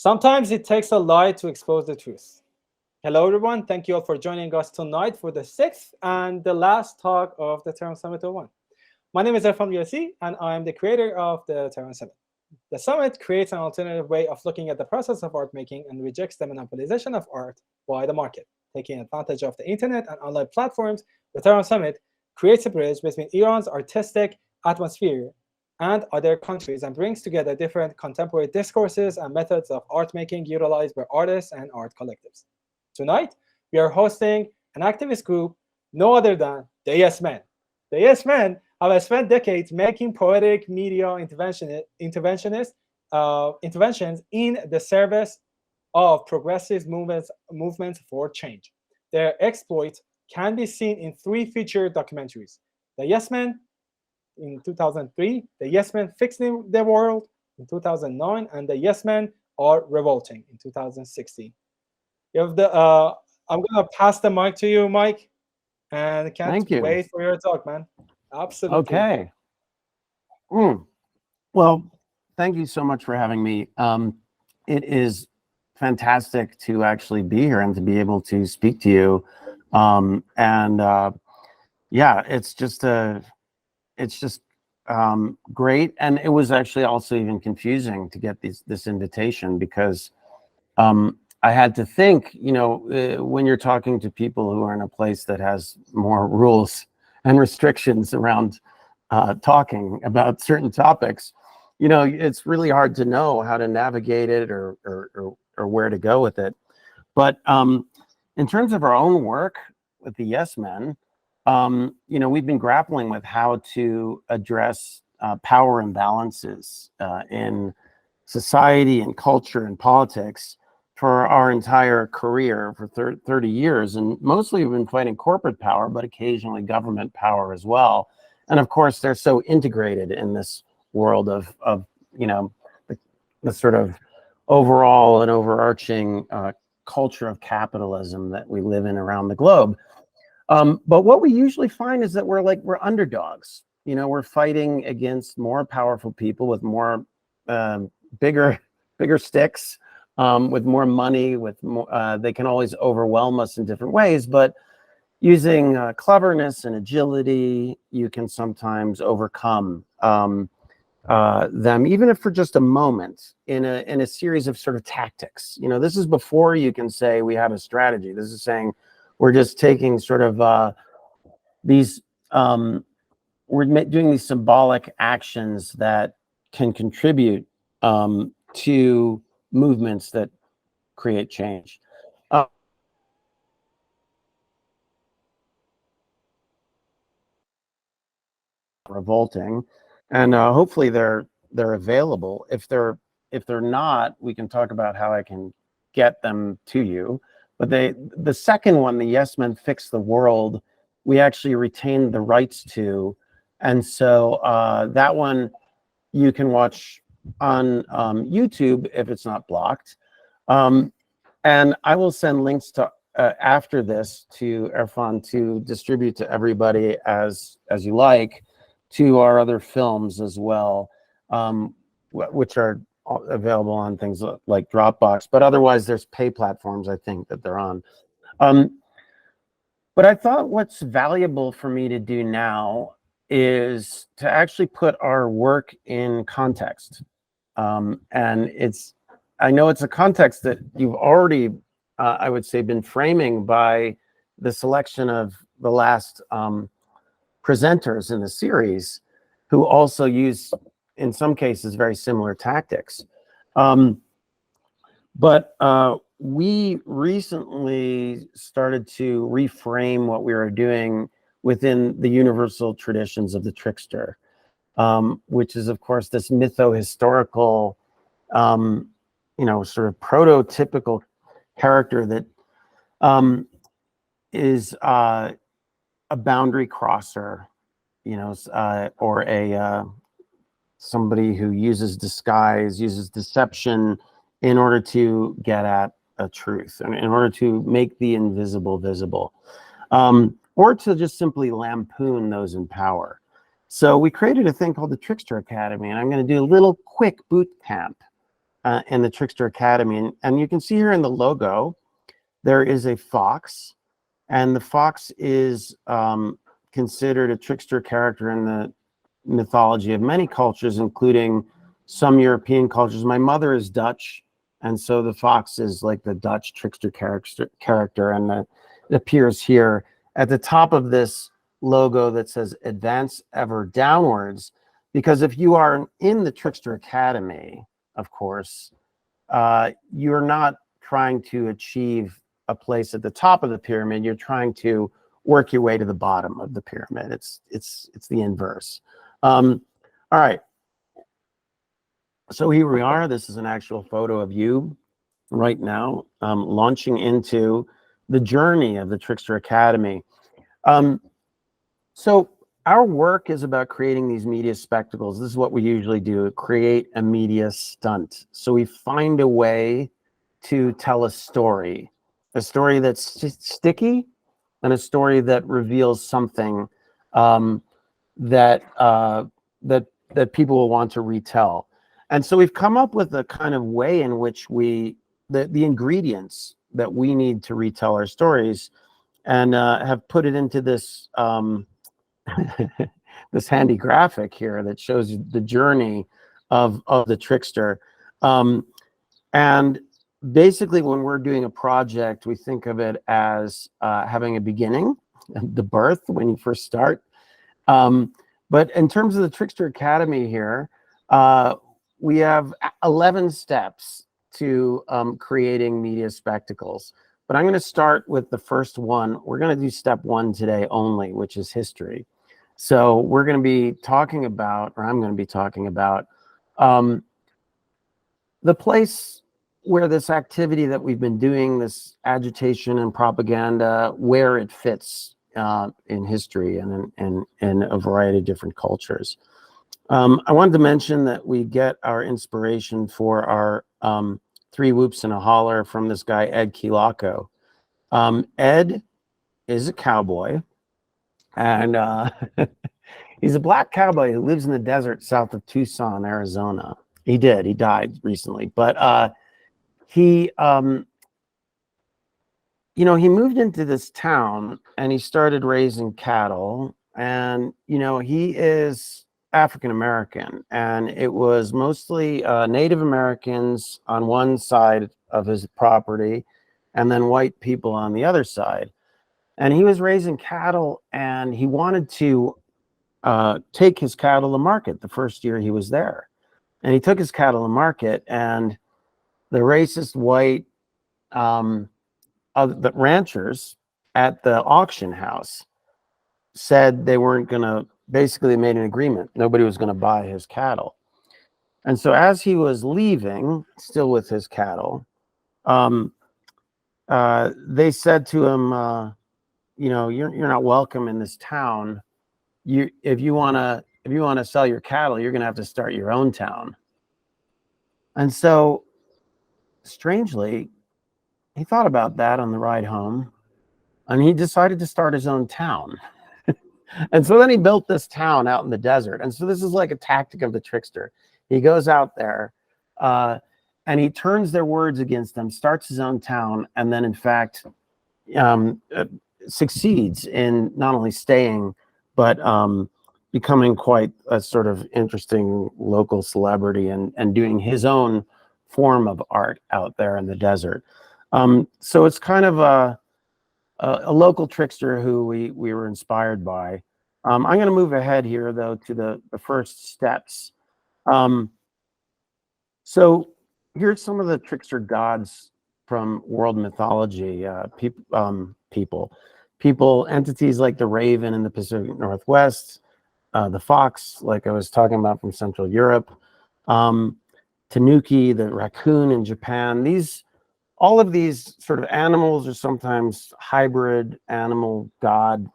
Sometimes it takes a lie to expose the truth. Hello, everyone. Thank you all for joining us tonight for the sixth and the last talk of the Terran Summit 01. My name is Irfan Yossi, and I'm the creator of the Terran Summit. The Summit creates an alternative way of looking at the process of art making and rejects the monopolization of art by the market. Taking advantage of the internet and online platforms, the Terran Summit creates a bridge between Iran's artistic atmosphere and other countries and brings together different contemporary discourses and methods of art making utilized by artists and art collectives. Tonight, we are hosting an activist group, no other than the Yes Men. The Yes Men have spent decades making poetic media interventions in the service of progressive movements for change. Their exploits can be seen in three feature documentaries: The Yes Men in 2003, The Yes Men Fixing the World in 2009, and The Yes Men Are Revolting in 2016. You have I'm gonna pass the mic to you, Mike, and can't Thank you. wait for your talk, man. Absolutely. Okay. Well, thank you so much for having me. It is fantastic to actually be here and to be able to speak to you. Yeah, it's just great. And it was actually also even confusing to get this invitation because I had to think, when you're talking to people who are in a place that has more rules and restrictions around talking about certain topics, it's really hard to know how to navigate it or where to go with it. But in terms of our own work with the Yes Men, we've been grappling with how to address power imbalances in society and culture and politics for our entire career for 30 years. And mostly we've been fighting corporate power, but occasionally government power as well. And of course, they're so integrated in this world of the sort of overall and overarching culture of capitalism that we live in around the globe. But what we usually find is that we're underdogs. We're fighting against more powerful people with more bigger sticks, with more money, with more, they can always overwhelm us in different ways, but using cleverness and agility, you can sometimes overcome them, even if for just a moment, in a series of sort of tactics. This is before you can say we have a strategy. This is saying we're just taking sort of these, we're doing these symbolic actions that can contribute to movements that create change. Revolting, and hopefully they're available. If they're not, we can talk about how I can get them to you. But the second one, the Yes Men Fix the World, we actually retained the rights to, and so that one you can watch on YouTube if it's not blocked. And I will send links to after this to Irfan to distribute to everybody as you like, to our other films as well, which are available on things like Dropbox. But otherwise, there's pay platforms, I think, that they're on. But I thought what's valuable for me to do now is to actually put our work in context. And I know it's a context that you've already, I would say, been framing by the selection of the last presenters in the series, who also use, in some cases, very similar tactics. But we recently started to reframe what we were doing within the universal traditions of the trickster, which is, of course, this mytho-historical, sort of prototypical character that is a boundary crosser, or somebody who uses disguise, uses deception in order to get at a truth, and in order to make the invisible visible, or to just simply lampoon those in power. So we created a thing called the Trickster Academy, and I'm going to do a little quick boot camp in the Trickster Academy. And you can see here in the logo, there is a fox, and the fox is considered a trickster character in the mythology of many cultures, including some European cultures. My mother is Dutch, and so the fox is like the Dutch trickster character, and it appears here at the top of this logo that says advance ever downwards, because if you are in the Trickster Academy, of course, you're not trying to achieve a place at the top of the pyramid. You're trying to work your way to the bottom of the pyramid. It's the inverse. All right. So here we are. This is an actual photo of you right now, launching into the journey of the Trickster Academy. So our work is about creating these media spectacles. This is what we usually do, create a media stunt. So we find a way to tell a story that's sticky, and a story that reveals something that people will want to retell. And so we've come up with a kind of way in which the ingredients that we need to retell our stories, and have put it into this this handy graphic here that shows you the journey of the trickster. And basically, when we're doing a project, we think of it as having a beginning, the birth, when you first start. But in terms of the Trickster Academy here, we have 11 steps to creating media spectacles. But I'm going to start with the first one. We're going to do step 1 today only, which is history. So we're going to be talking about, or I'm going to be talking about, the place where this activity that we've been doing, this agitation and propaganda, where it fits in history and in a variety of different cultures. I wanted to mention that we get our inspiration for our 3 whoops and a holler from this guy, Ed Kilako. Ed is a cowboy, and he's a black cowboy who lives in the desert south of Tucson, Arizona. He died recently, but he moved into this town and he started raising cattle, and he is African American, and it was mostly Native Americans on one side of his property and then white people on the other side. And he was raising cattle, and he wanted to take his cattle to market the first year he was there. And he took his cattle to market, and the racist white the ranchers at the auction house said they weren't going to, basically made an agreement. Nobody was going to buy his cattle. And so as he was leaving, still with his cattle, they said to him, you're not welcome in this town. If you want to sell your cattle, you're going to have to start your own town. And so strangely, he thought about that on the ride home, and he decided to start his own town. And so then he built this town out in the desert. And so this is like a tactic of the trickster. He goes out there and he turns their words against them, starts his own town, and then in fact succeeds in not only staying, but becoming quite a sort of interesting local celebrity and doing his own form of art out there in the desert. So it's kind of a local trickster who we were inspired by. I'm going to move ahead here, though, to the first steps. So here's some of the trickster gods from world mythology. People, entities like the raven in the Pacific Northwest, the fox, like I was talking about, from Central Europe, Tanuki, the raccoon in Japan. All of these sort of animals, or sometimes hybrid animal god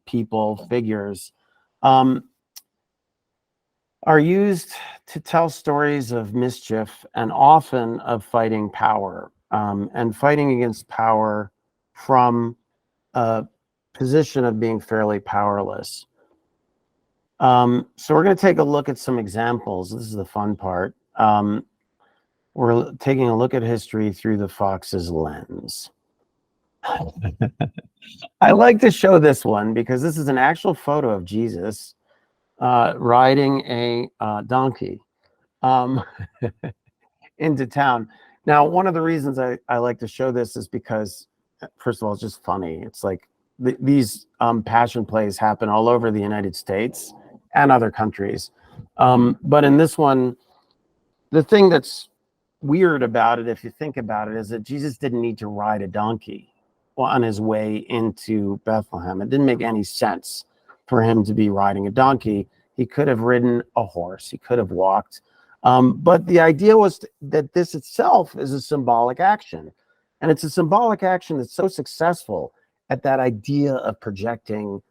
people figures, are used to tell stories of mischief and often of fighting power, and fighting against power from a position of being fairly powerless. So we're going to take a look at some examples. This is the fun part. We're taking a look at history through the fox's lens. I like to show this one because this is an actual photo of Jesus riding a donkey into town. Now, one of the reasons I like to show this is because, first of all, it's just funny. It's like these passion plays happen all over the United States and other countries. But in this one, the thing that's weird about it, if you think about it, is that Jesus didn't need to ride a donkey on his way into Bethlehem. It didn't make any sense for him to be riding a donkey. He could have ridden a horse. He could have walked. But the idea was that this itself is a symbolic action. And it's a symbolic action that's so successful at that idea of projecting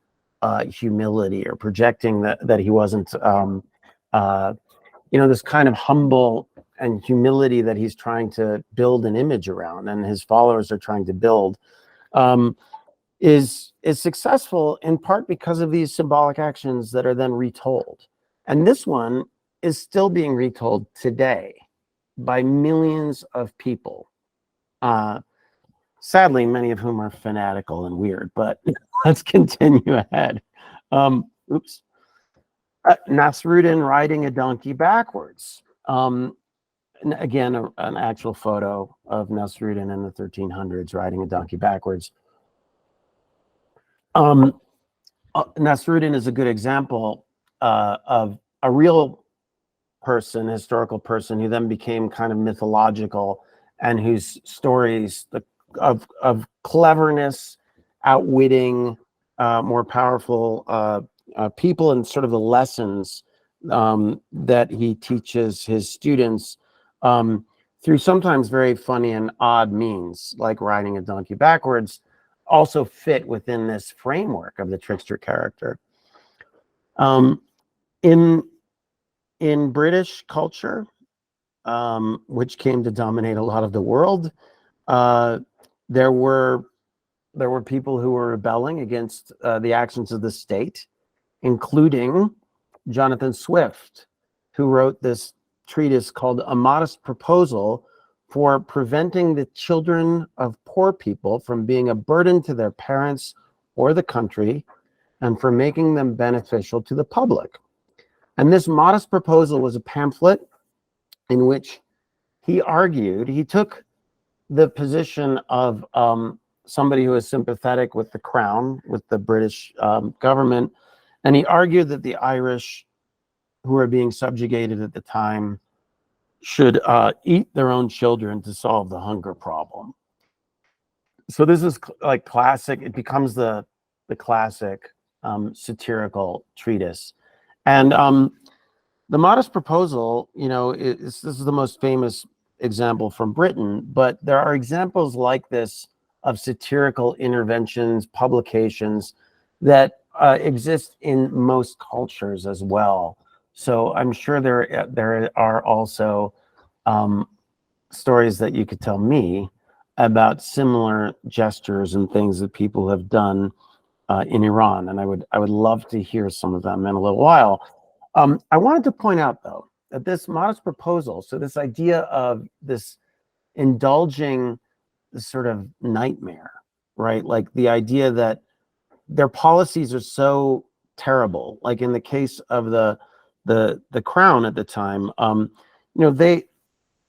humility, or projecting that he wasn't, this kind of humble and humility that he's trying to build an image around, and his followers are trying to build, is successful in part because of these symbolic actions that are then retold. And this one is still being retold today by millions of people. Sadly, many of whom are fanatical and weird, but let's continue ahead. Oops. Nasruddin riding a donkey backwards. Again, an actual photo of Nasruddin in the 1300s riding a donkey backwards. Nasruddin is a good example of a real person, historical person, who then became kind of mythological, and whose stories of cleverness, outwitting more powerful people, and sort of the lessons that he teaches his students through sometimes very funny and odd means, like riding a donkey backwards, also fit within this framework of the trickster character. In British culture, which came to dominate a lot of the world, there were people who were rebelling against the actions of the state, including Jonathan Swift, who wrote this treatise called A Modest Proposal for Preventing the Children of Poor People from being a burden to their parents or the country, and for making them beneficial to the public. And this modest proposal was a pamphlet in which he argued, he took the position of somebody who is sympathetic with the crown, with the British government, and he argued that the Irish, who were being subjugated at the time, should eat their own children to solve the hunger problem. So this is like classic, it becomes the classic satirical treatise. And the Modest Proposal, this is the most famous example from Britain, but there are examples like this of satirical interventions, publications that exist in most cultures as well. So I'm sure there are also stories that you could tell me about similar gestures and things that people have done in Iran, and I would love to hear some of them in a little while. I wanted to point out, though, that this Modest Proposal, so this idea of this indulging this sort of nightmare, right? Like the idea that their policies are so terrible, like in the case of the crown at the time,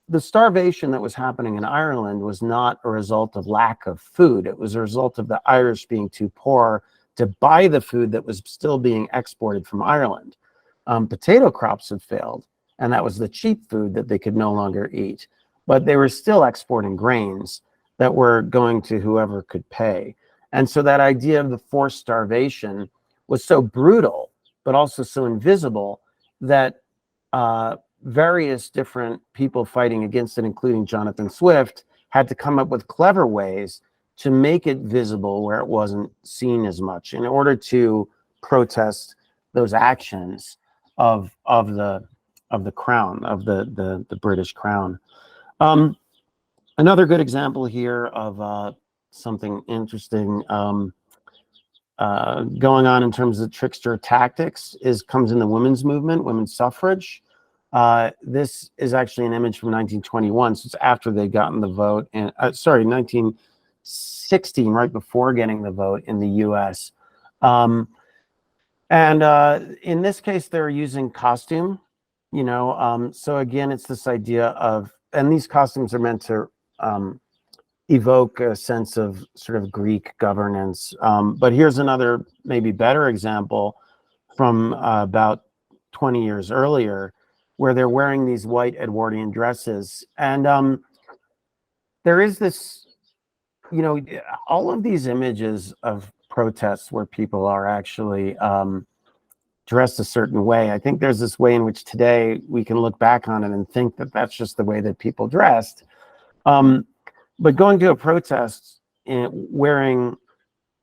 the starvation that was happening in Ireland was not a result of lack of food. It was a result of the Irish being too poor to buy the food that was still being exported from Ireland. Potato crops had failed, and that was the cheap food that they could no longer eat. But they were still exporting grains that were going to whoever could pay. And so that idea of the forced starvation was so brutal, but also so invisible, that various different people fighting against it, including Jonathan Swift, had to come up with clever ways to make it visible where it wasn't seen as much, in order to protest those actions of the crown, of the British crown. Another good example here of something interesting going on in terms of trickster tactics comes in the women's movement, women's suffrage. This is actually an image from 1921, so it's after they'd gotten the vote, and sorry, 1916, right before getting the vote in the U.S. In this case, they're using costume, so again, it's this idea of, and these costumes are meant to evoke a sense of sort of Greek governance. But here's another maybe better example from about 20 years earlier, where they're wearing these white Edwardian dresses. And there is this, all of these images of protests where people are actually dressed a certain way. I think there's this way in which today we can look back on it and think that that's just the way that people dressed. But going to a protest wearing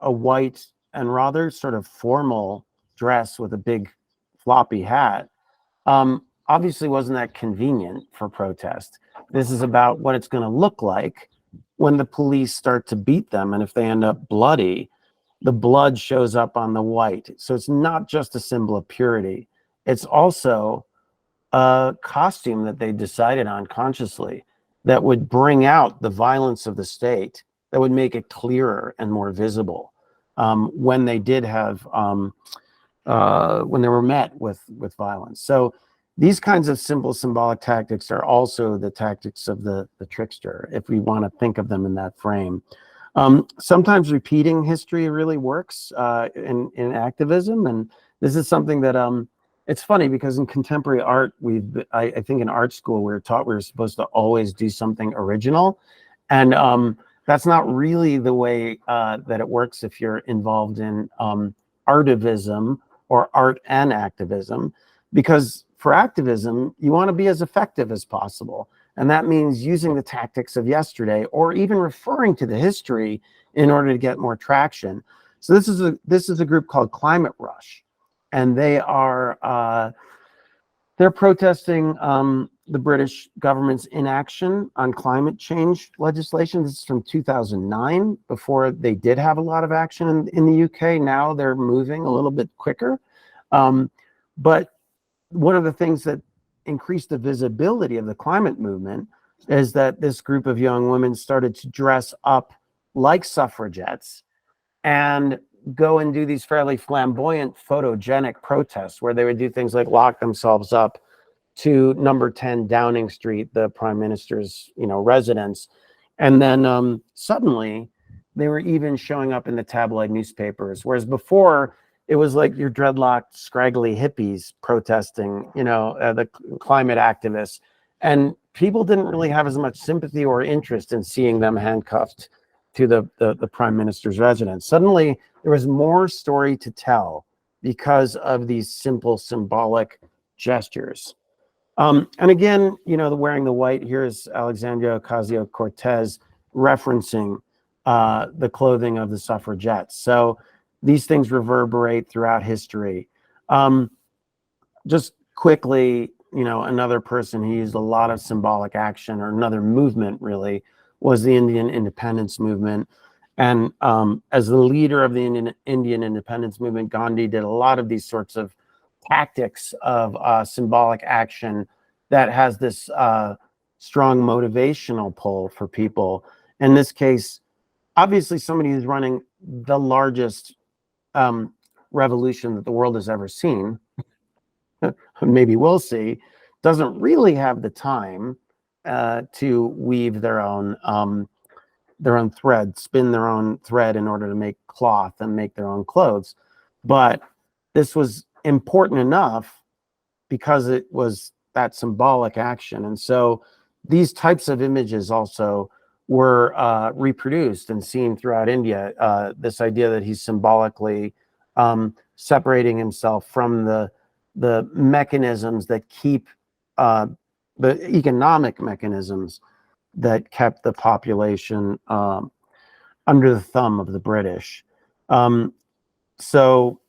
a white and rather sort of formal dress with a big floppy hat obviously wasn't that convenient for protest. This is about what it's going to look like when the police start to beat them, and if they end up bloody, the blood shows up on the white. So it's not just a symbol of purity. It's also a costume that they decided on consciously that would bring out the violence of the state, that would make it clearer and more visible when they did have, when they were met with violence. So these kinds of simple symbolic tactics are also the tactics of the trickster, if we want to think of them in that frame. Sometimes repeating history really works in activism, and this is something that it's funny because in contemporary art, I think in art school we were taught we were supposed to always do something original, and that's not really the way that it works if you're involved in artivism or art and activism, because for activism you want to be as effective as possible. And that means using the tactics of yesterday, or even referring to the history in order to get more traction. So this is a group called Climate Rush, and they are they're protesting the British government's inaction on climate change legislation. This is from 2009, before they did have a lot of action in the UK. Now they're moving a little bit quicker, but one of the things that increased the visibility of the climate movement is that this group of young women started to dress up like suffragettes and go and do these fairly flamboyant, photogenic protests where they would do things like lock themselves up to number 10 Downing Street, the prime minister's residence. And then suddenly they were even showing up in the tabloid newspapers, whereas before it was like your dreadlocked, scraggly hippies protesting, the climate activists. And people didn't really have as much sympathy or interest in seeing them handcuffed to the prime minister's residence. Suddenly, there was more story to tell because of these simple symbolic gestures. And again, the wearing the white, here's Alexandria Ocasio-Cortez referencing the clothing of the suffragettes. So these things reverberate throughout history. Just quickly, another person who used a lot of symbolic action, or another movement really, was the Indian independence movement. And as the leader of the Indian independence movement, Gandhi did a lot of these sorts of tactics of symbolic action that has this strong motivational pull for people. In this case, obviously somebody who's running the largest revolution that the world has ever seen, maybe we'll see, doesn't really have the time to weave their own thread, spin their own thread in order to make cloth and make their own clothes. But this was important enough because it was that symbolic action. And so these types of images also were reproduced and seen throughout India. This idea that he's symbolically separating himself from the mechanisms that keep the economic mechanisms that kept the population under the thumb of the British. So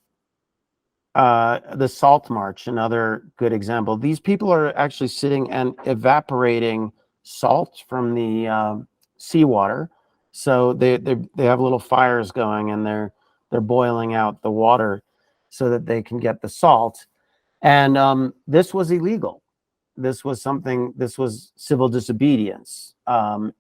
the Salt March, another good example. These people are actually sitting and evaporating salt from the seawater. So they have little fires going, and they're boiling out the water so that they can get the salt. And this was illegal. this was civil disobedience.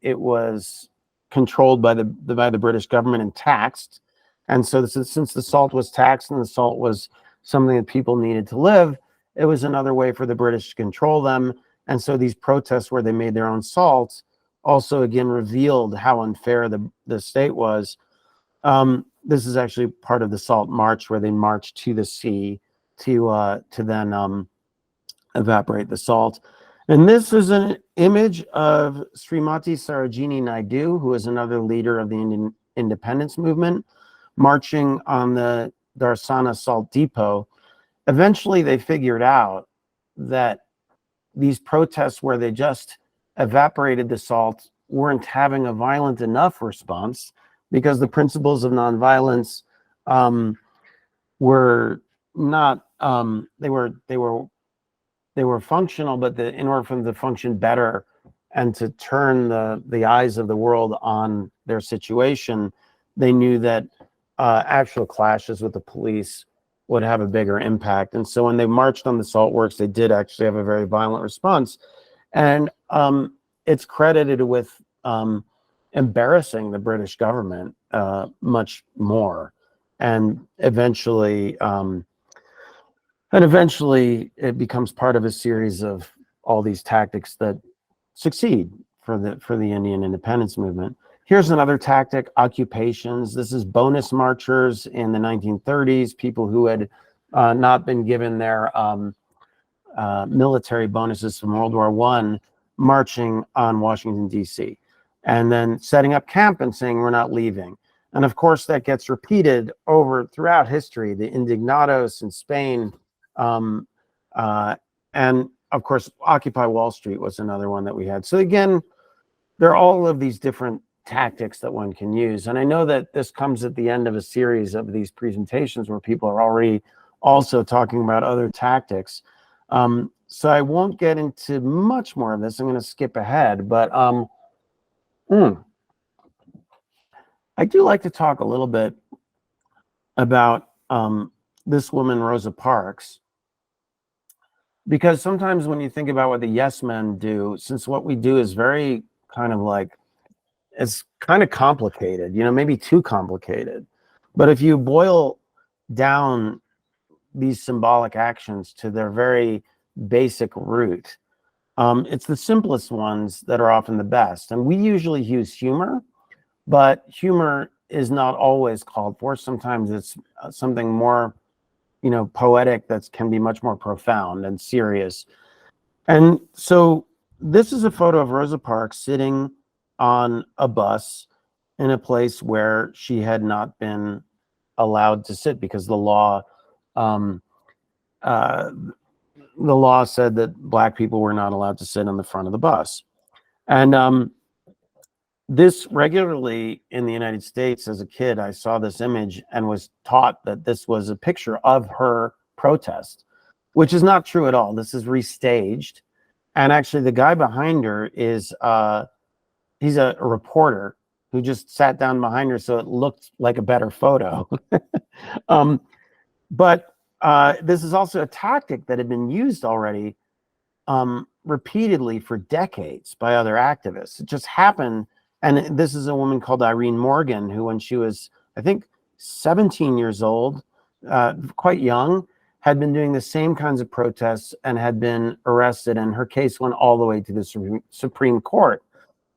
It was controlled by the British government and taxed. And so since the salt was taxed and the salt was something that people needed to live, it was another way for the British to control them. And so these protests where they made their own salt also again revealed how unfair the state was. This is actually part of the Salt March, where they marched to the sea to then evaporate the salt. And this is an image of Srimati Sarojini Naidu, who is another leader of the Indian independence movement, marching on the Darsana Salt Depot. Eventually, they figured out that these protests where they just evaporated the salt weren't having a violent enough response, because the principles of nonviolence were not they were functional, but in order for them to function better and to turn the eyes of the world on their situation, they knew that actual clashes with the police would have a bigger impact. And so when they marched on the salt works, they did actually have a very violent response. And it's credited with embarrassing the British government much more. And eventually it becomes part of a series of all these tactics that succeed for the Indian independence movement. Here's another tactic: occupations. This is bonus marchers in the 1930s, people who had not been given their military bonuses from World War I, marching on Washington, D.C., and then setting up camp and saying, we're not leaving. And of course, that gets repeated throughout history. The Indignados in Spain, and of course, Occupy Wall Street was another one that we had. So again, there are all of these different tactics that one can use. And I know that this comes at the end of a series of these presentations where people are already also talking about other tactics. So I won't get into much more of this. I'm going to skip ahead, but I do like to talk a little bit about this woman, Rosa Parks, because sometimes when you think about what the yes men do, since what we do is very kind of like, it's kind of complicated, maybe too complicated. But if you boil down these symbolic actions to their very basic root, it's the simplest ones that are often the best. And we usually use humor, but humor is not always called for. Sometimes it's something more, poetic that can be much more profound and serious. And so this is a photo of Rosa Parks sitting on a bus in a place where she had not been allowed to sit because the law said that Black people were not allowed to sit on the front of the bus. And this regularly in the United States, as a kid, I saw this image and was taught that this was a picture of her protest, which is not true at all. This is restaged. And actually the guy behind her is, he's a reporter who just sat down behind her so it looked like a better photo. But this is also a tactic that had been used already repeatedly for decades by other activists. It just happened. And this is a woman called Irene Morgan, who when she was, I think, 17 years old, quite young, had been doing the same kinds of protests and had been arrested. And her case went all the way to the Supreme Court.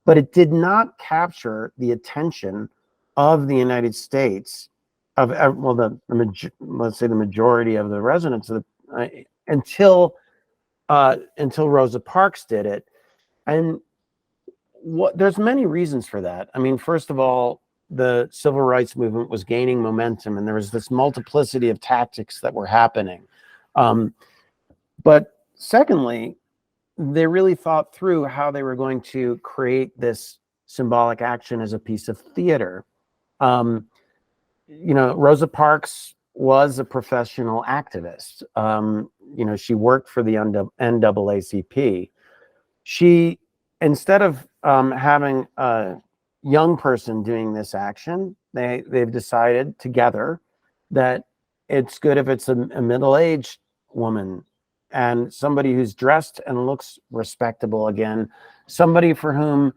But it did not capture the attention of the United States, of let's say the majority of the residents of until Rosa Parks did it. And there's many reasons for that. I mean, first of all, the civil rights movement was gaining momentum, and there was this multiplicity of tactics that were happening. But secondly, they really thought through how they were going to create this symbolic action as a piece of theater. Rosa Parks was a professional activist. She worked for the NAACP. She, instead of having a young person doing this action, they've decided together that it's good if it's a middle-aged woman and somebody who's dressed and looks respectable again, somebody for whom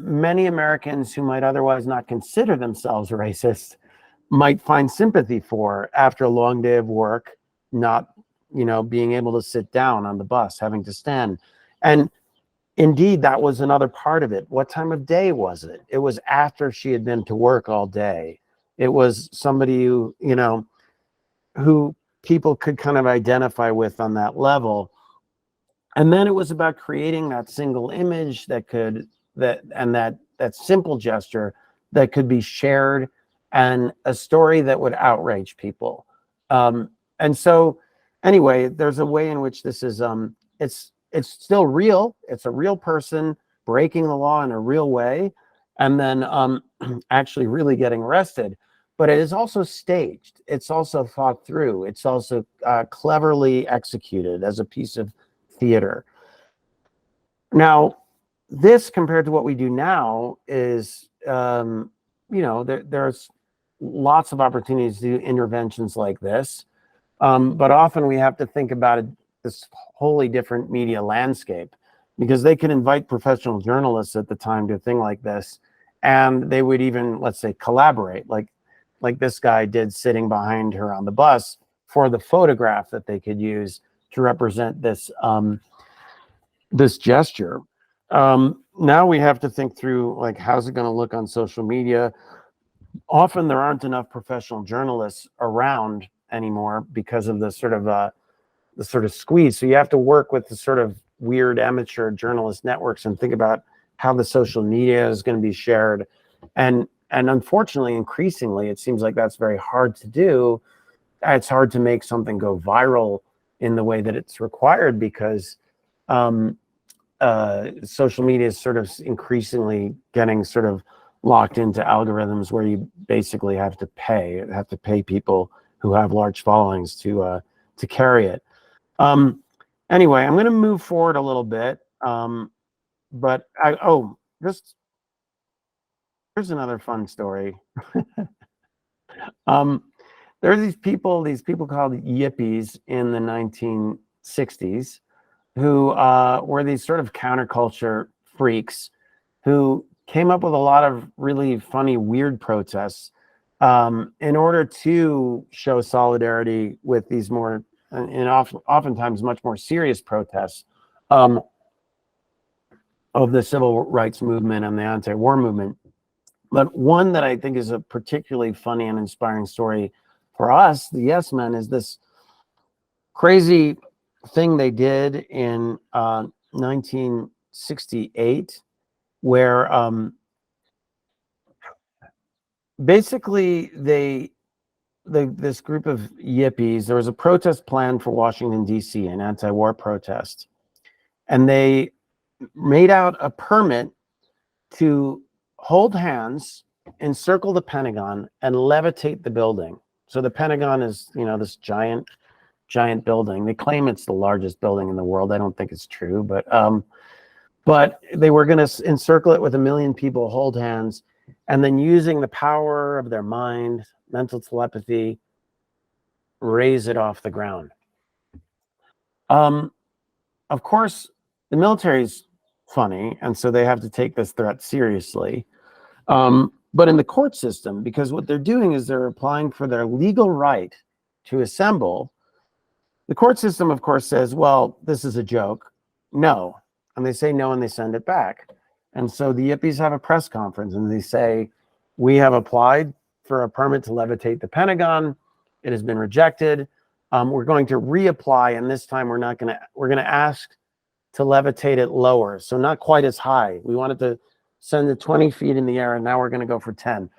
many Americans who might otherwise not consider themselves racist might find sympathy for after a long day of work, not, being able to sit down on the bus, having to stand. And indeed, that was another part of it. What time of day was it? It was after she had been to work all day. It was somebody who people could kind of identify with on that level. And then it was about creating that single image that simple gesture that could be shared, and a story that would outrage people. And so anyway, there's a way in which this is, it's still real. It's a real person breaking the law in a real way, and then actually really getting arrested. But it is also staged. It's also thought through. It's also cleverly executed as a piece of theater. Now, this compared to what we do now is, there's lots of opportunities to do interventions like this. But often we have to think about this wholly different media landscape, because they could invite professional journalists at the time to a thing like this, and they would even, let's say, collaborate, like this guy did sitting behind her on the bus, for the photograph that they could use to represent this this gesture. Now we have to think through, like, how's it going to look on social media? Often there aren't enough professional journalists around anymore because of the sort of squeeze. So you have to work with the sort of weird amateur journalist networks and think about how the social media is going to be shared. And unfortunately, increasingly, it seems like that's very hard to do. It's hard to make something go viral in the way that it's required, because social media is sort of increasingly getting sort of locked into algorithms where you basically have to pay people who have large followings to carry it. Anyway, I'm going to move forward a little bit, but here's another fun story. There are these people called yippies in the 1960s who were these sort of counterculture freaks who came up with a lot of really funny, weird protests in order to show solidarity with these more, and oftentimes much more serious protests of the civil rights movement and the anti-war movement. But one that I think is a particularly funny and inspiring story for us, the Yes Men, is this crazy thing they did in 1968, where basically this group of yippies, there was a protest planned for Washington, D.C., an anti-war protest, and they made out a permit to hold hands, encircle the Pentagon, and levitate the building. So the Pentagon is, this giant building. They claim it's the largest building in the world. I don't think it's true, but they were going to encircle it with 1 million people, hold hands, and then using the power of their mind, mental telepathy, raise it off the ground. Of course, the military's funny, and so they have to take this threat seriously. But in the court system, because what they're doing is they're applying for their legal right to assemble, the court system, of course, says, well, this is a joke. No. And they say no, and they send it back. And so the yippies have a press conference, and they say, we have applied for a permit to levitate the Pentagon. It has been rejected. We're going to reapply, and this time we're going to ask to levitate it lower, so not quite as high. We wanted to send it 20 feet in the air, and now we're going to go for 10.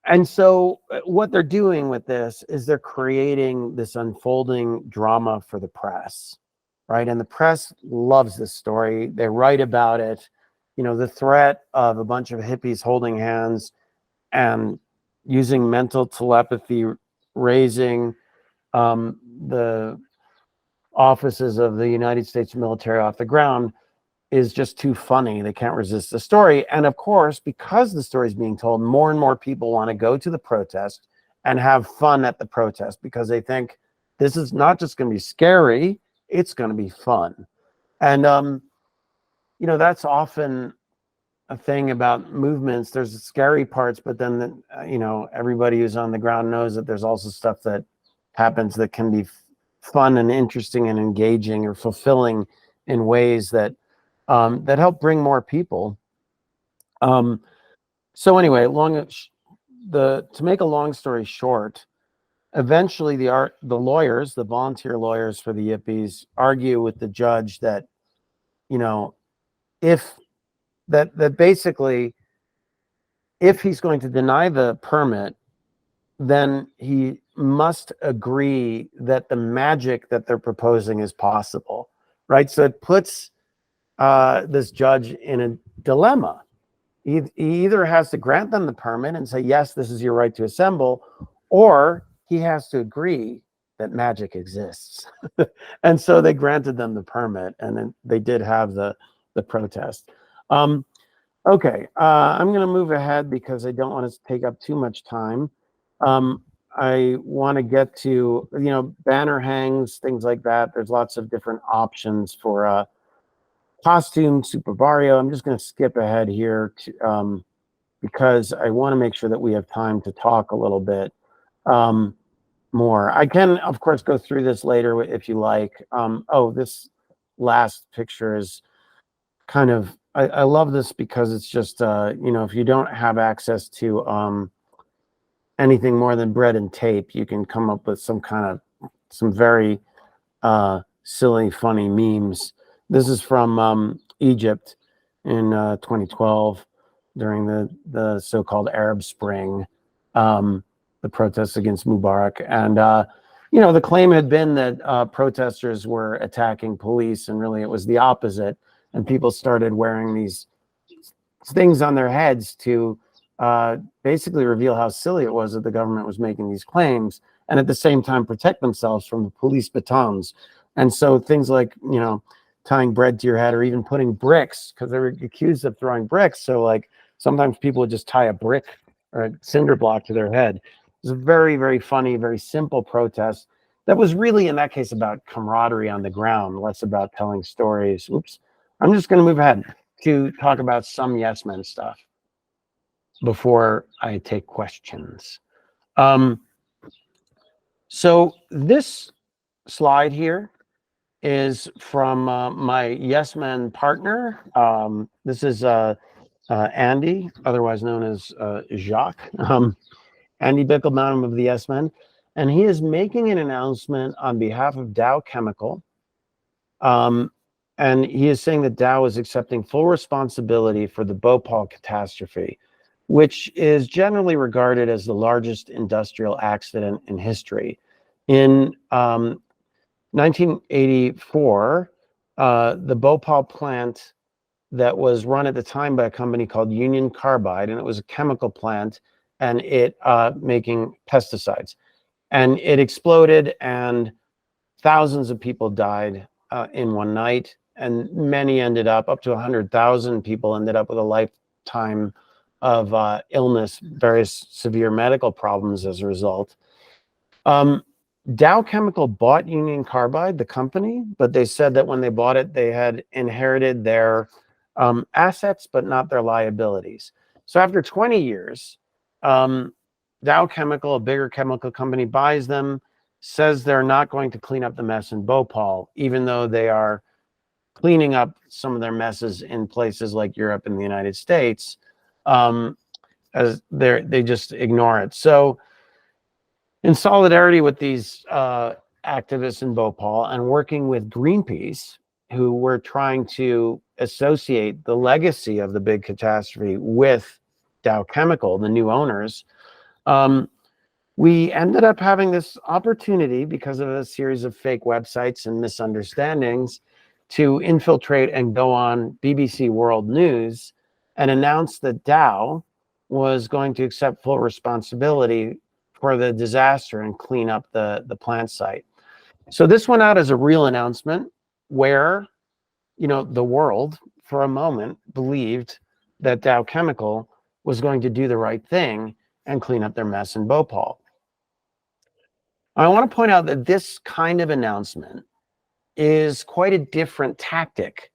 And so what they're doing with this is they're creating this unfolding drama for the press, right? And the press loves this story. They write about it. The threat of a bunch of hippies holding hands and using mental telepathy, raising the offices of the United States military off the ground is just too funny. They can't resist the story. And of course, because the story is being told, more and more people want to go to the protest and have fun at the protest, because they think This is not just going to be scary, it's going to be fun. And, that's often a thing about movements. There's the scary parts, but then, everybody who's on the ground knows that there's also stuff that happens that can be fun and interesting and engaging or fulfilling in ways that that help bring more people. So anyway, to make a long story short, eventually the volunteer lawyers for the Yippies argue with the judge that, if basically, if he's going to deny the permit, then he must agree that the magic that they're proposing is possible, right? So it puts this judge in a dilemma. He either has to grant them the permit and say, yes, this is your right to assemble, or he has to agree that magic exists. And so they granted them the permit, and then they did have the protest. Okay, I'm going to move ahead because I don't want to take up too much time. I want to get to, banner hangs, things like that. There's lots of different options for costume, Super Vario. I'm just going to skip ahead here because I want to make sure that we have time to talk a little bit more. I can, of course, go through this later if you like. This last picture is kind of, I love this because it's just, if you don't have access to anything more than bread and tape, you can come up with some very silly, funny memes. This is from Egypt in 2012 during the so-called Arab Spring, the protests against Mubarak. And, the claim had been that protesters were attacking police, and really it was the opposite. And people started wearing these things on their heads to basically reveal how silly it was that the government was making these claims, and at the same time protect themselves from the police batons. And so things like, tying bread to your head, or even putting bricks, because they were accused of throwing bricks. So like sometimes people would just tie a brick or a cinder block to their head. It was a very, very funny, very simple protest that was really, in that case, about camaraderie on the ground, less about telling stories. Oops. I'm just going to move ahead to talk about some Yes Men stuff before I take questions. So this slide here is from my Yes Men partner. This is Andy, otherwise known as Jacques, Andy Bickelbaum of the Yes Men. And he is making an announcement on behalf of Dow Chemical. And he is saying that Dow is accepting full responsibility for the Bhopal catastrophe, which is generally regarded as the largest industrial accident in history. In 1984, the Bhopal plant that was run at the time by a company called Union Carbide, and it was a chemical plant, and it making pesticides. And it exploded, and thousands of people died in one night, and many ended up to 100,000 people ended up with a lifetime of illness, various severe medical problems as a result. Dow Chemical bought Union Carbide, the company, but they said that when they bought it, they had inherited their assets, but not their liabilities. So after 20 years, Dow Chemical, a bigger chemical company, buys them, says they're not going to clean up the mess in Bhopal, even though they are cleaning up some of their messes in places like Europe and the United States, as they just ignore it. So in solidarity with these activists in Bhopal and working with Greenpeace, who were trying to associate the legacy of the big catastrophe with Dow Chemical, the new owners, we ended up having this opportunity, because of a series of fake websites and misunderstandings, to infiltrate and go on BBC World News and announce that Dow was going to accept full responsibility for the disaster and clean up the plant site. So this went out as a real announcement where, the world for a moment believed that Dow Chemical was going to do the right thing and clean up their mess in Bhopal. I want to point out that this kind of announcement is quite a different tactic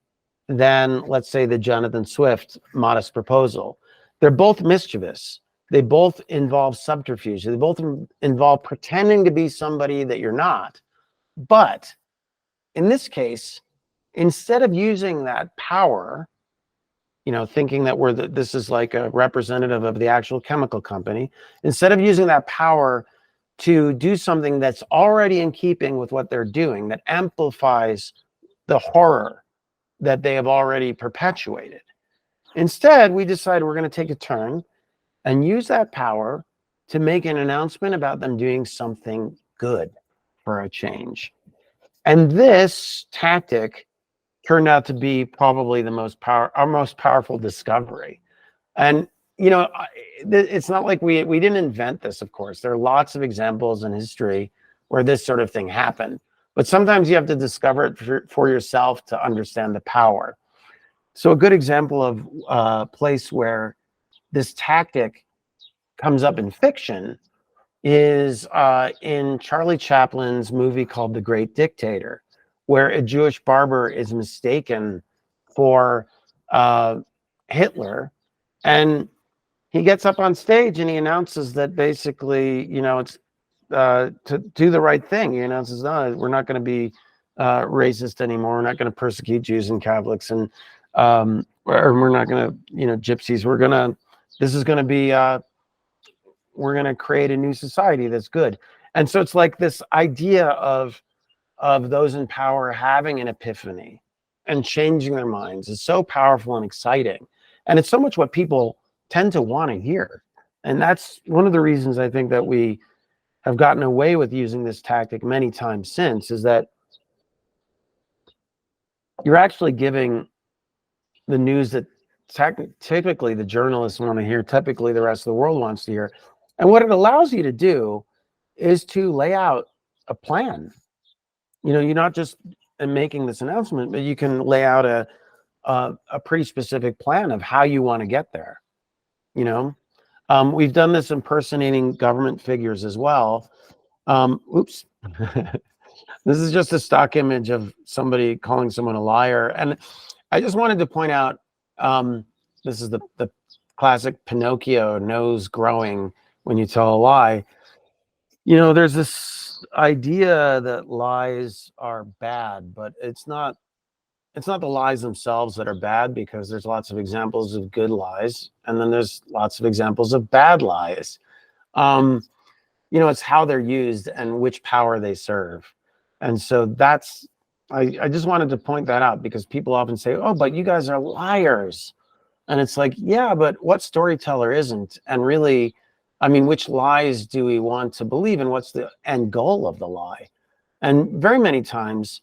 than, let's say, the Jonathan Swift modest proposal. They're both mischievous. They both involve subterfuge. They both involve pretending to be somebody that you're not. But in this case, instead of using that power, thinking that this is like a representative of the actual chemical company, instead of using that power to do something that's already in keeping with what they're doing, that amplifies the horror that they have already perpetuated. Instead, we decided we're going to take a turn and use that power to make an announcement about them doing something good for a change. And this tactic turned out to be probably our most powerful discovery. And it's not like we didn't invent this, of course. There are lots of examples in history where this sort of thing happened. But sometimes you have to discover it for yourself to understand the power. So a good example of a place where this tactic comes up in fiction is in Charlie Chaplin's movie called The Great Dictator, where a Jewish barber is mistaken for Hitler, and he gets up on stage and he announces that basically, it's to do the right thing. He announces, no, we're not going to be racist anymore. We're not going to persecute Jews and Catholics, and or we're not going to, gypsies. This is going to be, we're going to create a new society that's good. And so it's like this idea of those in power having an epiphany and changing their minds is so powerful and exciting. And it's so much what people tend to want to hear. And that's one of the reasons I think that we have gotten away with using this tactic many times since, is that you're actually giving the news that typically the journalists want to hear, typically the rest of the world wants to hear. And what it allows you to do is to lay out a plan. You're not just making this announcement, but you can lay out a pretty specific plan of how you want to get there. We've done this impersonating government figures as well. Oops. This is just a stock image of somebody calling someone a liar. And I just wanted to point out, this is the classic Pinocchio nose growing when you tell a lie. There's this idea that lies are bad, but it's not the lies themselves that are bad, because there's lots of examples of good lies, and then there's lots of examples of bad lies. It's how they're used and which power they serve. And so I just wanted to point that out, because people often say, oh, but you guys are liars. And it's like, yeah, but what storyteller isn't? And really, which lies do we want to believe, and what's the end goal of the lie? And very many times,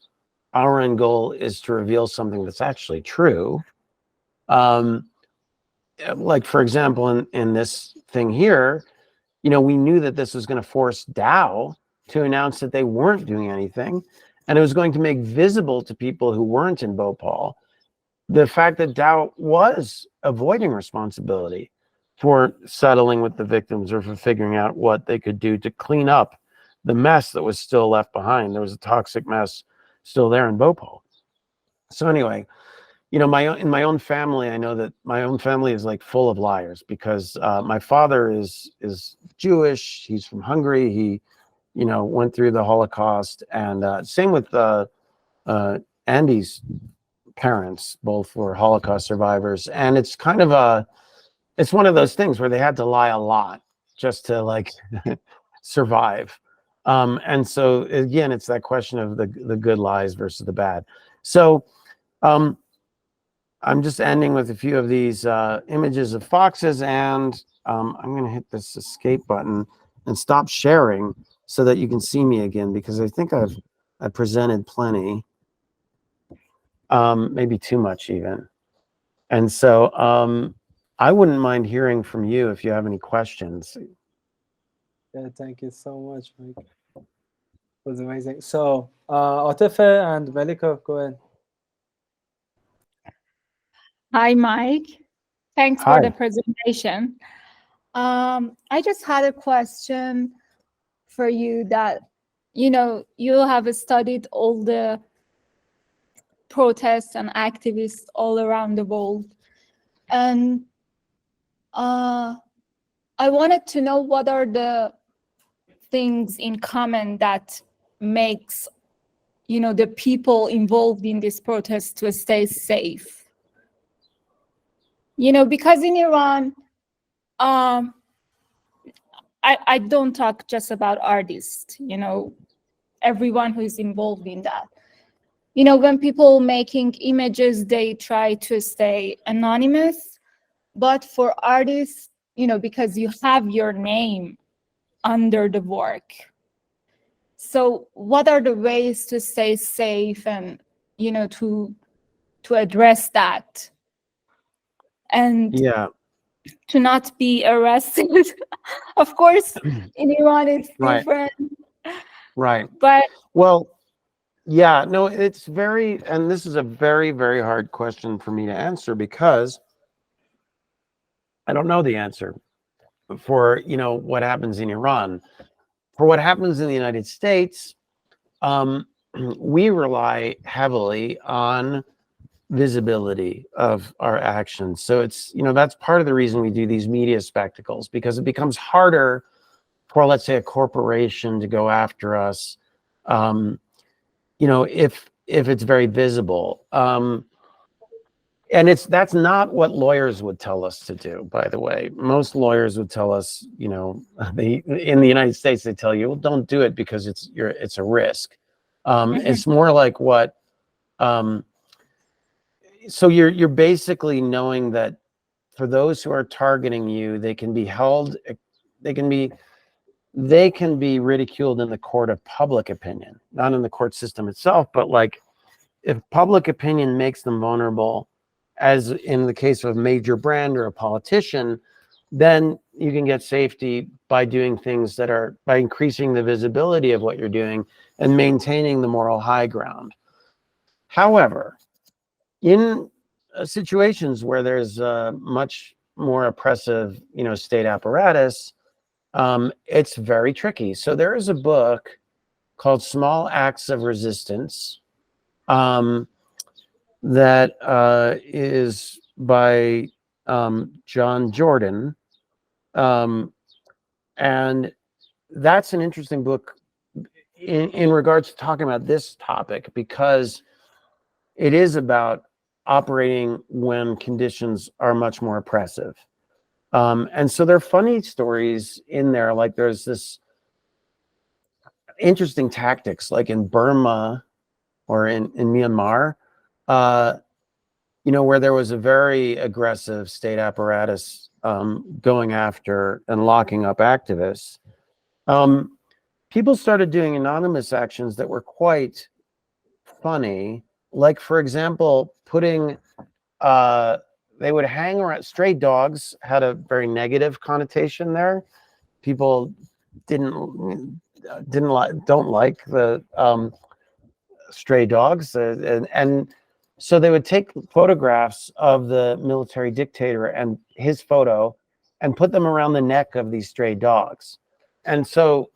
our end goal is to reveal something that's actually true. Like, for example, in this thing here, we knew that this was going to force Dow to announce that they weren't doing anything. And it was going to make visible to people who weren't in Bhopal the fact that Dow was avoiding responsibility for settling with the victims, or for figuring out what they could do to clean up the mess that was still left behind. There was a toxic mess still there in Bhopal. So anyway, in my own family, I know that my own family is like full of liars, because my father is Jewish. He's from Hungary. He, went through the Holocaust, and same with Andy's parents. Both were Holocaust survivors, and it's kind of it's one of those things where they had to lie a lot just to like survive. And so again, it's that question of the good lies versus the bad. So I'm just ending with a few of these images of foxes, and I'm going to hit this escape button and stop sharing so that you can see me again, because I think I presented plenty, maybe too much even. And so I wouldn't mind hearing from you if you have any questions. Yeah, thank you so much, Mike. It was amazing. So Atife and Malika, go ahead. Hi, Mike. Thanks Hi. for the presentation. I just had a question for you that you have studied all the protests and activists all around the world. And I wanted to know what are the things in common that makes, the people involved in this protest to stay safe. Because in Iran, I don't talk just about artists, everyone who is involved in that. When people making images, they try to stay anonymous. But for artists, because you have your name under the work. So what are the ways to stay safe and, to address that? And Yeah. to not be arrested. Of course, in Iran, it's different. Right. But well, yeah, no, it's very, and this is a very, very hard question for me to answer because I don't know the answer for, what happens in Iran. For what happens in the United States, we rely heavily on visibility of our actions. So it's, that's part of the reason we do these media spectacles, because it becomes harder for, let's say, a corporation to go after us, if it's very visible. And that's not what lawyers would tell us to do, by the way. Most lawyers would tell us, in the United States, they tell you, well, don't do it because it's a risk. It's more like what, so you're basically knowing that for those who are targeting you, they can be held, they can be ridiculed in the court of public opinion, not in the court system itself, but like if public opinion makes them vulnerable, as in the case of a major brand or a politician, then you can get safety by doing things by increasing the visibility of what you're doing and maintaining the moral high ground. However, in situations where there's a much more oppressive, state apparatus, it's very tricky. So there is a book called Small Acts of Resistance that is by John Jordan. And that's an interesting book in regards to talking about this topic, because it is about operating when conditions are much more oppressive. And so there are funny stories in there. Like there's this interesting tactics, like in Burma or in Myanmar, where there was a very aggressive state apparatus going after and locking up activists. People started doing anonymous actions that were quite funny. Like, for example, putting, they would hang around, stray dogs had a very negative connotation there. People don't like the stray dogs, and so they would take photographs of the military dictator and his photo and put them around the neck of these stray dogs. And so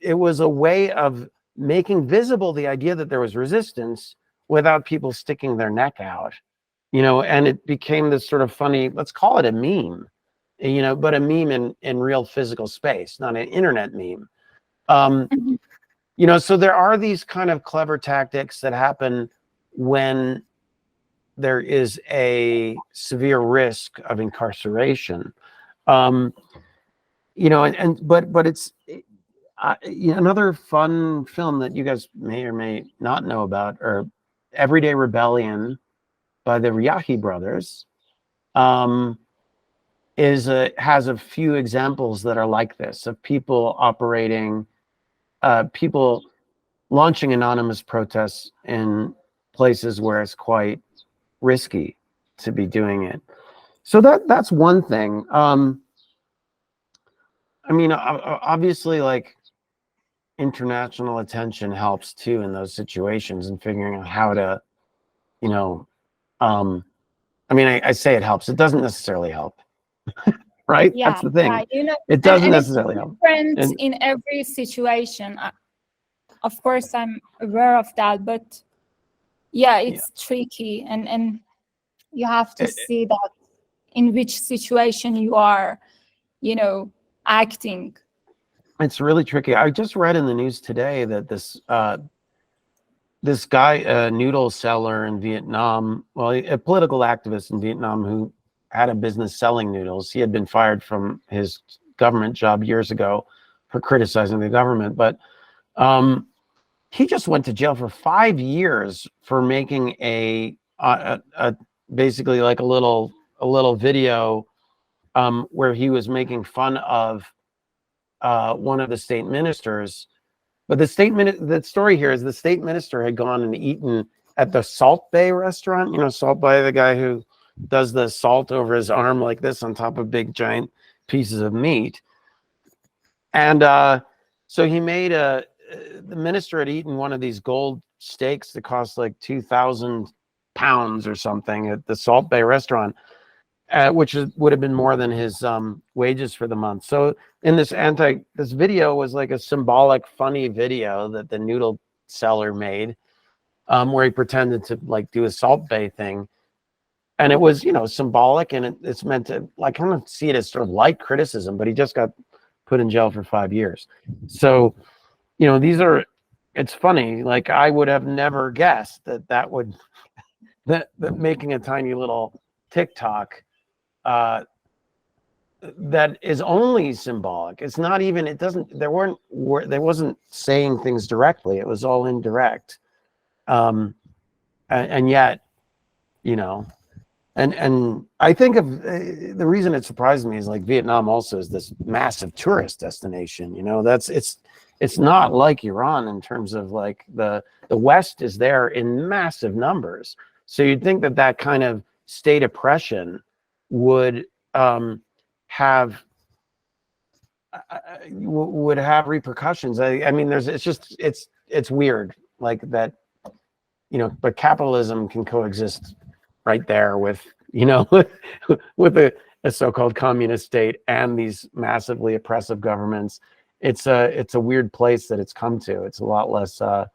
it was a way of making visible the idea that there was resistance without people sticking their neck out, and it became this sort of funny, let's call it a meme, but a meme in real physical space, not an internet meme. So there are these kind of clever tactics that happen when there is a severe risk of incarceration. But it's another fun film that you guys may or may not know about, or Everyday Rebellion by the Ryahi brothers, has a few examples that are like this, of people operating, people launching anonymous protests in places where it's quite risky to be doing it. So that's one thing. Obviously, like, international attention helps too in those situations, and figuring out how to, I say it helps. It doesn't necessarily help, right? Yeah, that's the thing. yeah, It doesn't necessarily help. Different in every situation. of course I'm aware of that, but yeah, it's tricky, and you have to see that in which situation you are, acting. It's really tricky. I just read in the news today that this guy, a noodle seller in Vietnam, well, a political activist in Vietnam who had a business selling noodles. He had been fired from his government job years ago for criticizing the government, but he just went to jail for 5 years for making a basically like a little video where he was making fun of one of the state ministers. But the story here is the state minister had gone and eaten at the Salt Bay restaurant. You know, Salt Bay, the guy who does the salt over his arm like this on top of big giant pieces of meat. And so he made the minister had eaten one of these gold steaks that cost like 2,000 pounds or something at the Salt Bay restaurant, which would have been more than his wages for the month. So in this video was like a symbolic, funny video that the noodle seller made, where he pretended to like do a Salt Bay thing. And it was, symbolic, and it's meant to, like, kind of see it as sort of light criticism, but he just got put in jail for 5 years. So, it's funny. Like, I would have never guessed that making a tiny little TikTok that is only symbolic. It's not even, there wasn't saying things directly. It was all indirect. And yet, and I think of the reason it surprised me is like Vietnam also is this massive tourist destination. It's not like Iran in terms of like the West is there in massive numbers. So you'd think that kind of state oppression would have repercussions. I mean, it's weird like that, but capitalism can coexist right there with, with a so-called communist state and these massively oppressive governments. It's a weird place that it's come to. It's a lot less, and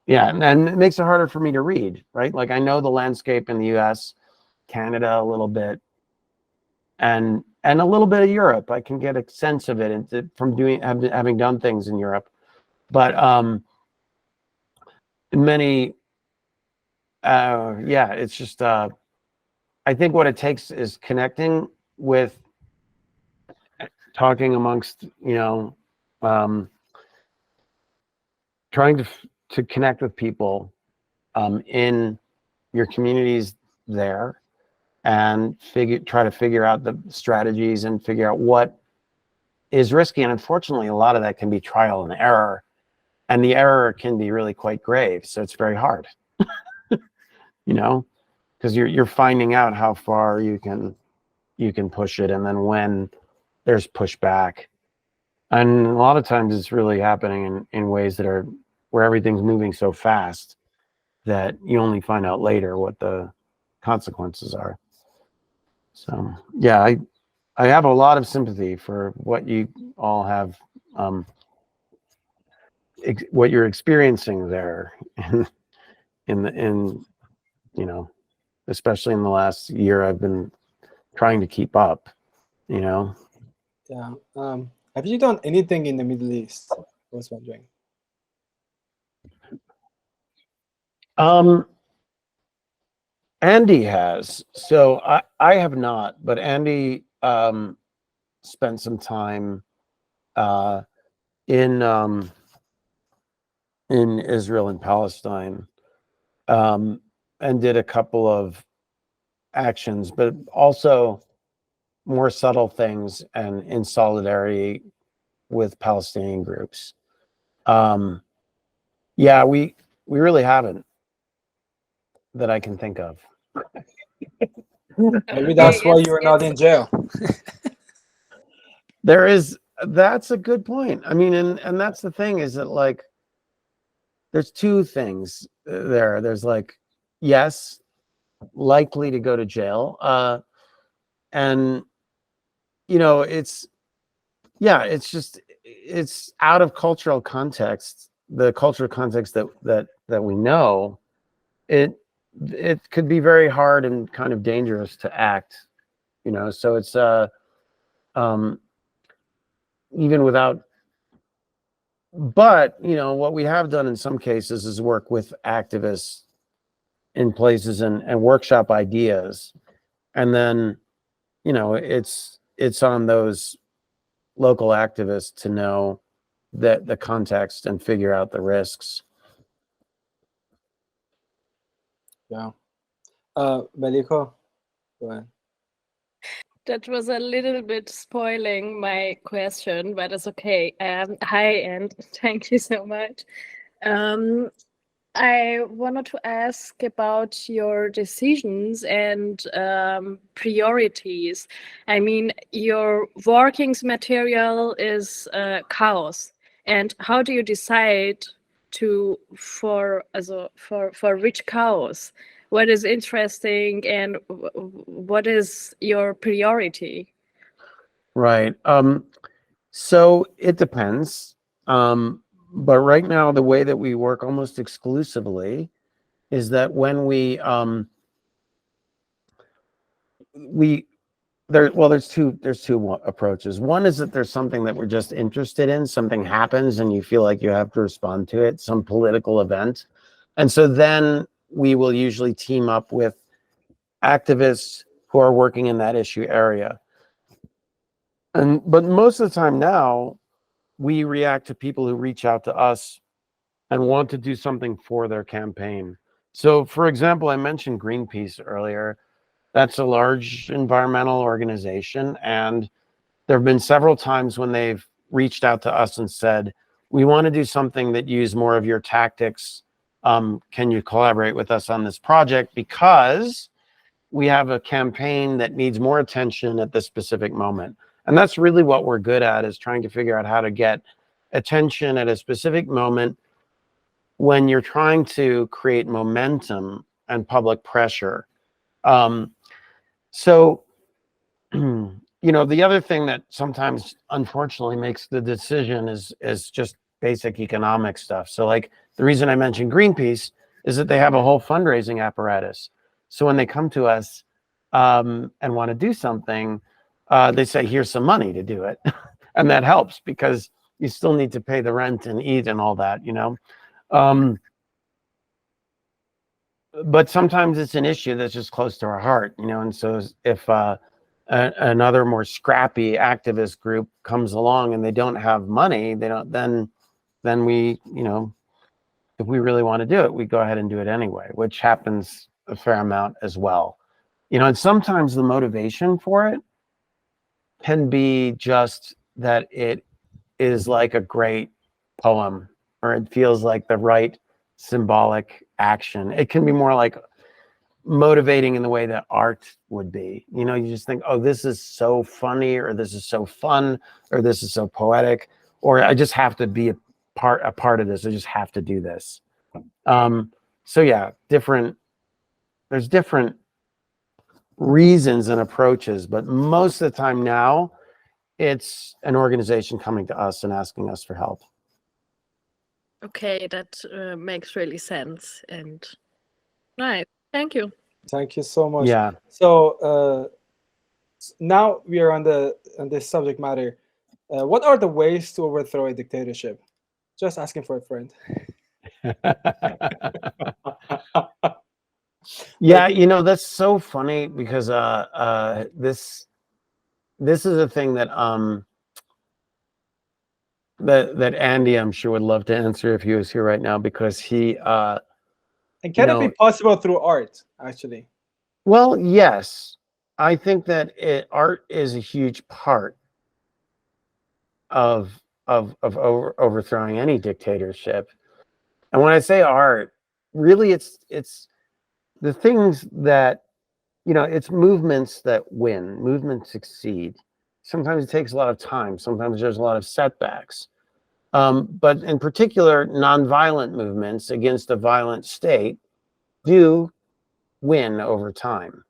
it makes it harder for me to read, right? Like, I know the landscape in the US, Canada a little bit, and a little bit of Europe. I can get a sense of it from having done things in Europe. But many, it's just, I think what it takes is connecting with, talking amongst, trying to connect with people in your communities there, and try to figure out the strategies and figure out what is risky. And unfortunately, a lot of that can be trial and error, and the error can be really quite grave. So it's very hard, because you're finding out how far you can push it, and then when there's pushback. And a lot of times it's really happening in ways that are where everything's moving so fast that you only find out later what the consequences are. So yeah, I have a lot of sympathy for what you all have, what you're experiencing there, in especially in the last year. I've been trying to keep up, Yeah. Have you done anything in the Middle East? I was wondering. Andy has. So I have not, but Andy spent some time in Israel and Palestine, and did a couple of actions, but also more subtle things and in solidarity with Palestinian groups. We really haven't, that I can think of. Maybe that's why you're not in jail. That's a good point. I mean, and that's the thing, is that like, there's two things there. There's like, yes, likely to go to jail. And it's out of cultural context. the cultural context that we know, it could be very hard and kind of dangerous to act, you know. So it's even without, but you know, what we have done in some cases is work with activists in places and workshop ideas, and then, you know, it's on those local activists to know that the context and figure out the risks. Yeah. Beliko, go ahead. That was a little bit spoiling my question, but it's okay. Hi, and thank you so much. I wanted to ask about your decisions and priorities. I mean, your workings material is chaos, and how do you decide for which chaos? What is interesting, and what is your priority? Right. So it depends. But right now, the way that we work almost exclusively is that when there's two approaches. One is that there's something that we're just interested in, something happens and you feel like you have to respond to it, some political event. And so then we will usually team up with activists who are working in that issue area. But most of the time now, we react to people who reach out to us and want to do something for their campaign. So, for example, I mentioned Greenpeace earlier. That's a large environmental organization, and there have been several times when they've reached out to us and said, we want to do something that use more of your tactics. Can you collaborate with us on this project? Because we have a campaign that needs more attention at this specific moment. And that's really what we're good at, is trying to figure out how to get attention at a specific moment when you're trying to create momentum and public pressure. So, you know, the other thing that sometimes unfortunately makes the decision is just basic economic stuff. So like the reason I mentioned Greenpeace is that they have a whole fundraising apparatus. So when they come to us and want to do something, they say, here's some money to do it. And that helps because you still need to pay the rent and eat and all that, you know. But sometimes it's an issue that's just close to our heart, you know. And so if another more scrappy activist group comes along and they don't have money, then we, you know, if we really want to do it, we go ahead and do it anyway, which happens a fair amount as well. You know, and sometimes the motivation for it can be just that it is like a great poem, or it feels like the right symbolic action. It can be more like motivating in the way that art would be. You know, you just think, oh, this is so funny, or this is so fun, or this is so poetic, or I just have to be a part of this. I just have to do this. So yeah, there's different reasons and approaches, but most of the time now, it's an organization coming to us and asking us for help. Okay, that makes really sense. And nice. Thank you. Thank you so much. Yeah. So now we are on this subject matter. What are the ways to overthrow a dictatorship? Just asking for a friend. Yeah, you know, that's so funny because this is a thing that that Andy, I'm sure, would love to answer if he was here right now, because he and can it be possible through art, actually? Well, yes. I think that art is a huge part of overthrowing any dictatorship. And when I say art, really it's the things that, you know, it's movements that win, movements succeed. Sometimes it takes a lot of time. Sometimes there's a lot of setbacks. But in particular, nonviolent movements against a violent state do win over time.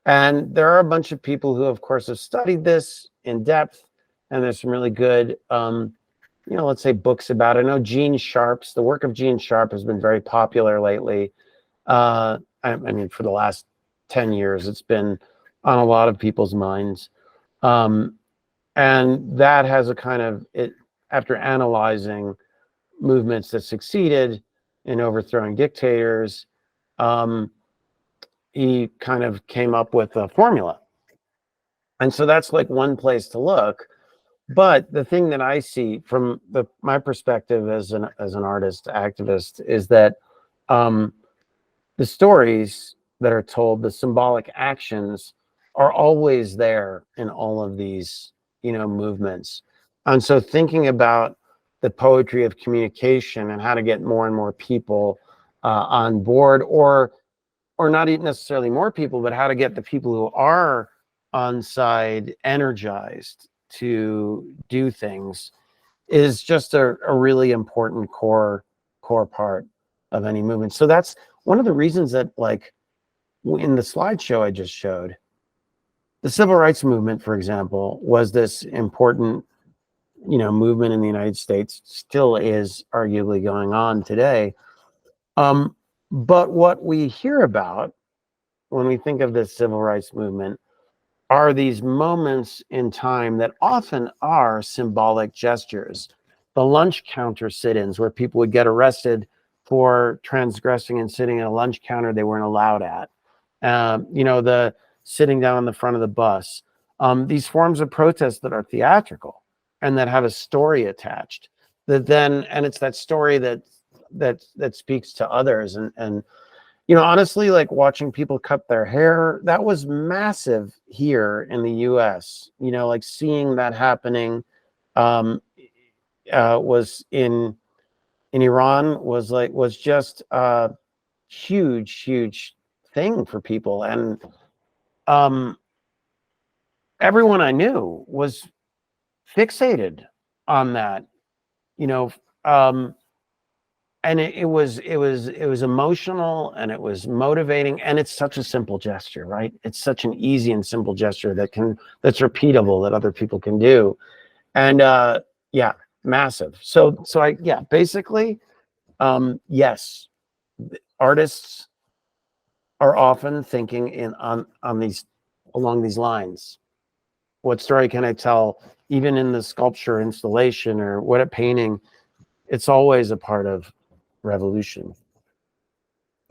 And there are a bunch of people who, of course, have studied this in depth, and there's some really good let's say books about it. I know the work of Gene Sharp has been very popular lately. I mean, for the last 10 years, it's been on a lot of people's minds. And that has a kind of, after analyzing movements that succeeded in overthrowing dictators, he kind of came up with a formula. And so that's like one place to look. But the thing that I see from my perspective as an artist activist is that the stories that are told, the symbolic actions, are always there in all of these, movements. And so thinking about the poetry of communication and how to get more and more people on board, or not even necessarily more people, but how to get the people who are on side energized to do things, is just a really important core part of any movement. So that's one of the reasons that, like, in the slideshow I just showed, the civil rights movement, for example, was this important, movement in the United States, still is arguably going on today. But what we hear about when we think of this civil rights movement are these moments in time that often are symbolic gestures. The lunch counter sit-ins, where people would get arrested for transgressing and sitting at a lunch counter they weren't allowed at. The sitting down on the front of the bus. These forms of protest that are theatrical and that have a story attached. And it's that story that speaks to others. And honestly, like watching people cut their hair, that was massive here in the US. Like seeing that happening was in Iran was just a huge thing for people. And everyone I knew was fixated on that, and it was emotional, and it was motivating, and it's such a simple gesture, right? It's such an easy and simple gesture that's repeatable, that other people can do. And massive. So basically, yes, artists are often thinking along these lines. What story can I tell? Even in the sculpture installation or what a painting, it's always a part of revolution.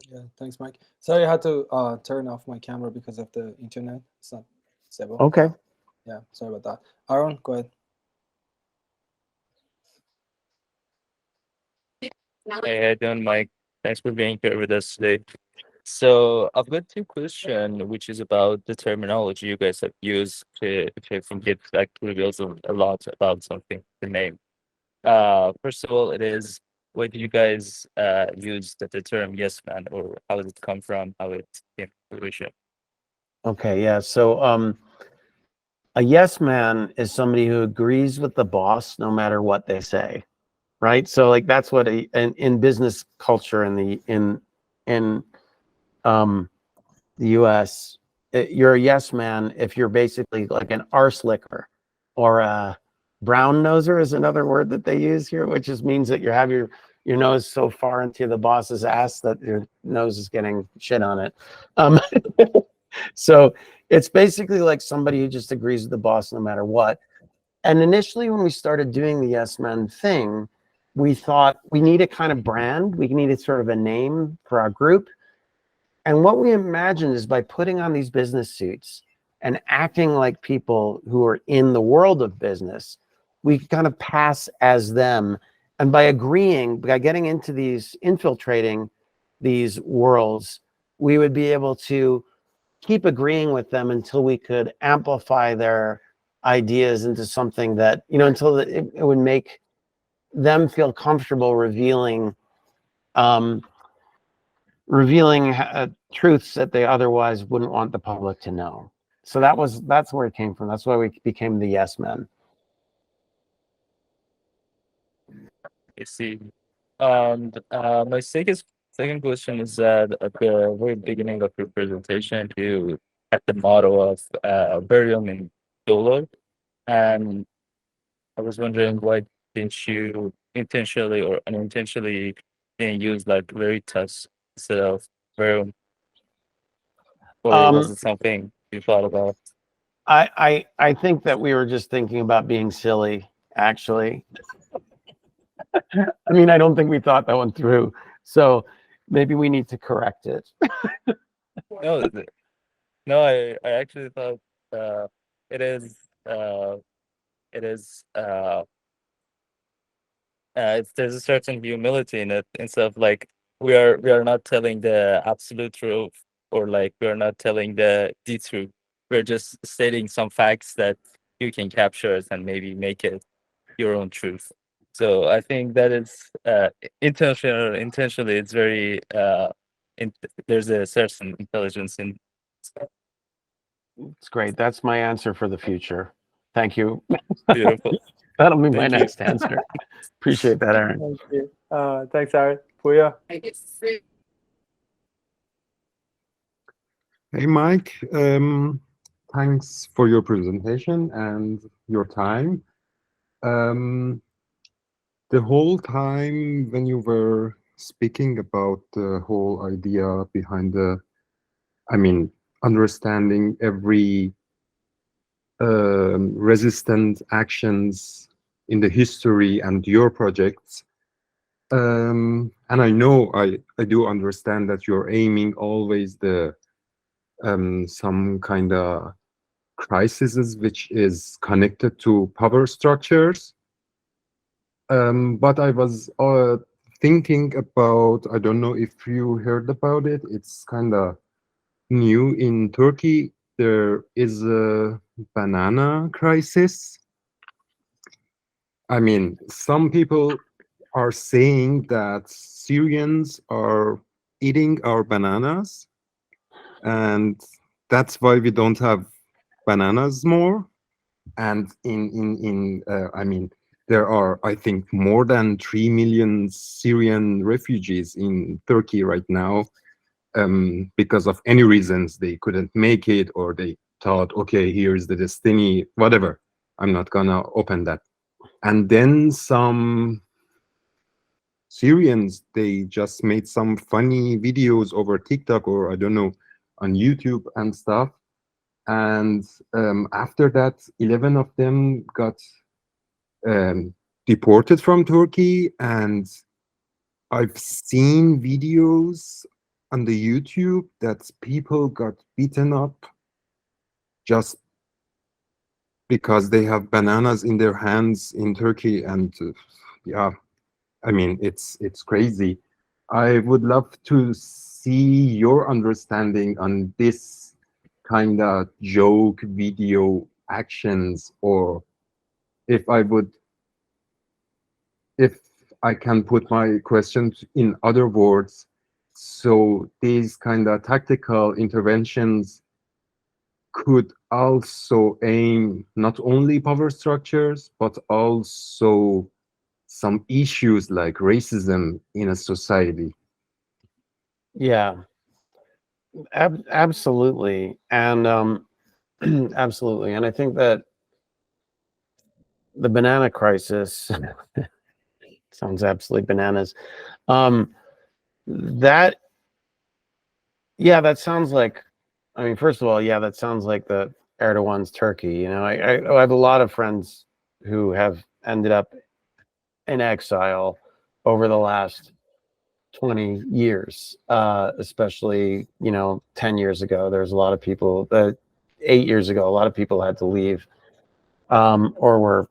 Yeah, thanks, Mike. Sorry, I had to turn off my camera because of the internet. It's not stable. Okay. Yeah, sorry about that. Aaron, go ahead. Hey, how you doing, Mike? Thanks for being here with us today. So I've got two questions, which is about the terminology you guys have used if I think it like reveals a lot about something, the name. First of all, it is, where do you guys use the term yes man, or how did it come from, how it came to fruition? Okay, yeah. So a yes man is somebody who agrees with the boss no matter what they say, right? So like that's what in business culture in the US, you're a yes man if you're basically like an arse licker, or a brown noser is another word that they use here, which just means that you have your nose so far into the boss's ass that your nose is getting shit on it. So it's basically like somebody who just agrees with the boss no matter what. And initially, when we started doing the yes men thing, we thought we need a kind of brand. We needed sort of a name for our group. And what we imagined is by putting on these business suits and acting like people who are in the world of business, we kind of pass as them. And by getting into these, infiltrating these worlds, we would be able to keep agreeing with them until we could amplify their ideas into something that, until it would make them feel comfortable revealing truths that they otherwise wouldn't want the public to know. So that's where it came from. That's why we became the yes men. I see. And my second question is that at the very beginning of your presentation, you had the motto of burial in dollar, and I was wondering didn't you intentionally or unintentionally then use like Veritas instead of Verum? Or was Um, it something you thought about? I think that we were just thinking about being silly, actually. I mean, I don't think we thought that one through. So maybe we need to correct it. No, no, I actually thought uh, it is uh, it is there's a certain humility in it instead of like we are not telling the absolute truth or like we are not telling the truth. We're just stating some facts that you can capture it and maybe make it your own truth. So I think that is intentionally it's very in, there's a certain intelligence in It's great. That's my answer for the future. Thank you. beautiful. That'll be my Thank you. next answer. Appreciate that, Aaron. Thank you. Thanks, Aaron. Puya. Hey, Mike. Thanks for your presentation and your time. The whole time when you were speaking about the whole idea behind understanding every resistant actions in the history and your projects, and I know I do understand that you're aiming always the some kind of crises which is connected to power structures. But I was thinking about, I don't know if you heard about it, it's kind of new in Turkey. There is a banana crisis. I mean, some people are saying that Syrians are eating our bananas, and that's why we don't have bananas more. And there are, I think, more than 3 million Syrian refugees in Turkey right now, because of any reasons they couldn't make it, or they thought, okay, here's the destiny, whatever. I'm not gonna open that. And then some Syrians, they just made some funny videos over TikTok, or I don't know, on YouTube and stuff. And after that, 11 of them got deported from Turkey. And I've seen videos on the YouTube that people got beaten up just because they have bananas in their hands in Turkey. And yeah, I mean, it's crazy. I would love to see your understanding on this kind of joke video actions, or if I can put my questions in other words. So these kind of tactical interventions could also aim not only power structures, but also some issues like racism in a society. Yeah, absolutely. And absolutely. And I think that the banana crisis sounds absolutely bananas. That sounds like, I mean, first of all, that sounds like the Erdogan's Turkey. You know, I have a lot of friends who have ended up in exile over the last 20 years, especially, 10 years ago. There's a lot of people 8 years ago, a lot of people had to leave, or were,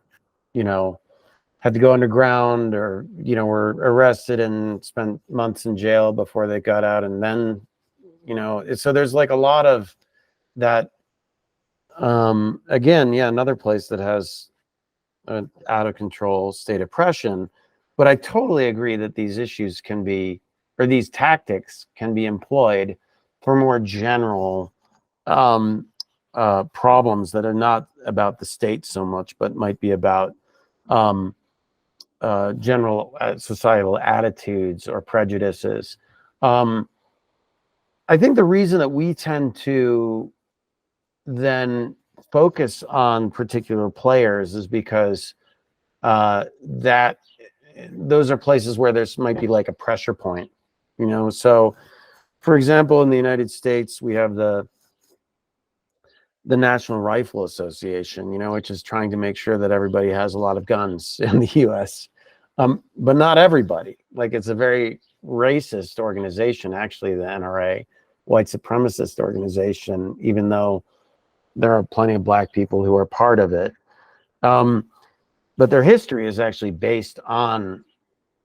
had to go underground, or, were arrested and spent months in jail before they got out. And then, so there's like a lot of that. Again, another place that has an out of control state oppression. But I totally agree that these issues can be, or these tactics can be employed for more general problems that are not about the state so much, but might be about general societal attitudes or prejudices. I think the reason that we tend to then focus on particular players is because that those are places where there's might be like a pressure point, you know. So, for example, in the United States, we have the National Rifle Association, you know, which is trying to make sure that everybody has a lot of guns in the U.S. But not everybody. Like, it's a very racist organization, actually, the NRA, white supremacist organization, even though there are plenty of black people who are part of it. But their history is actually based on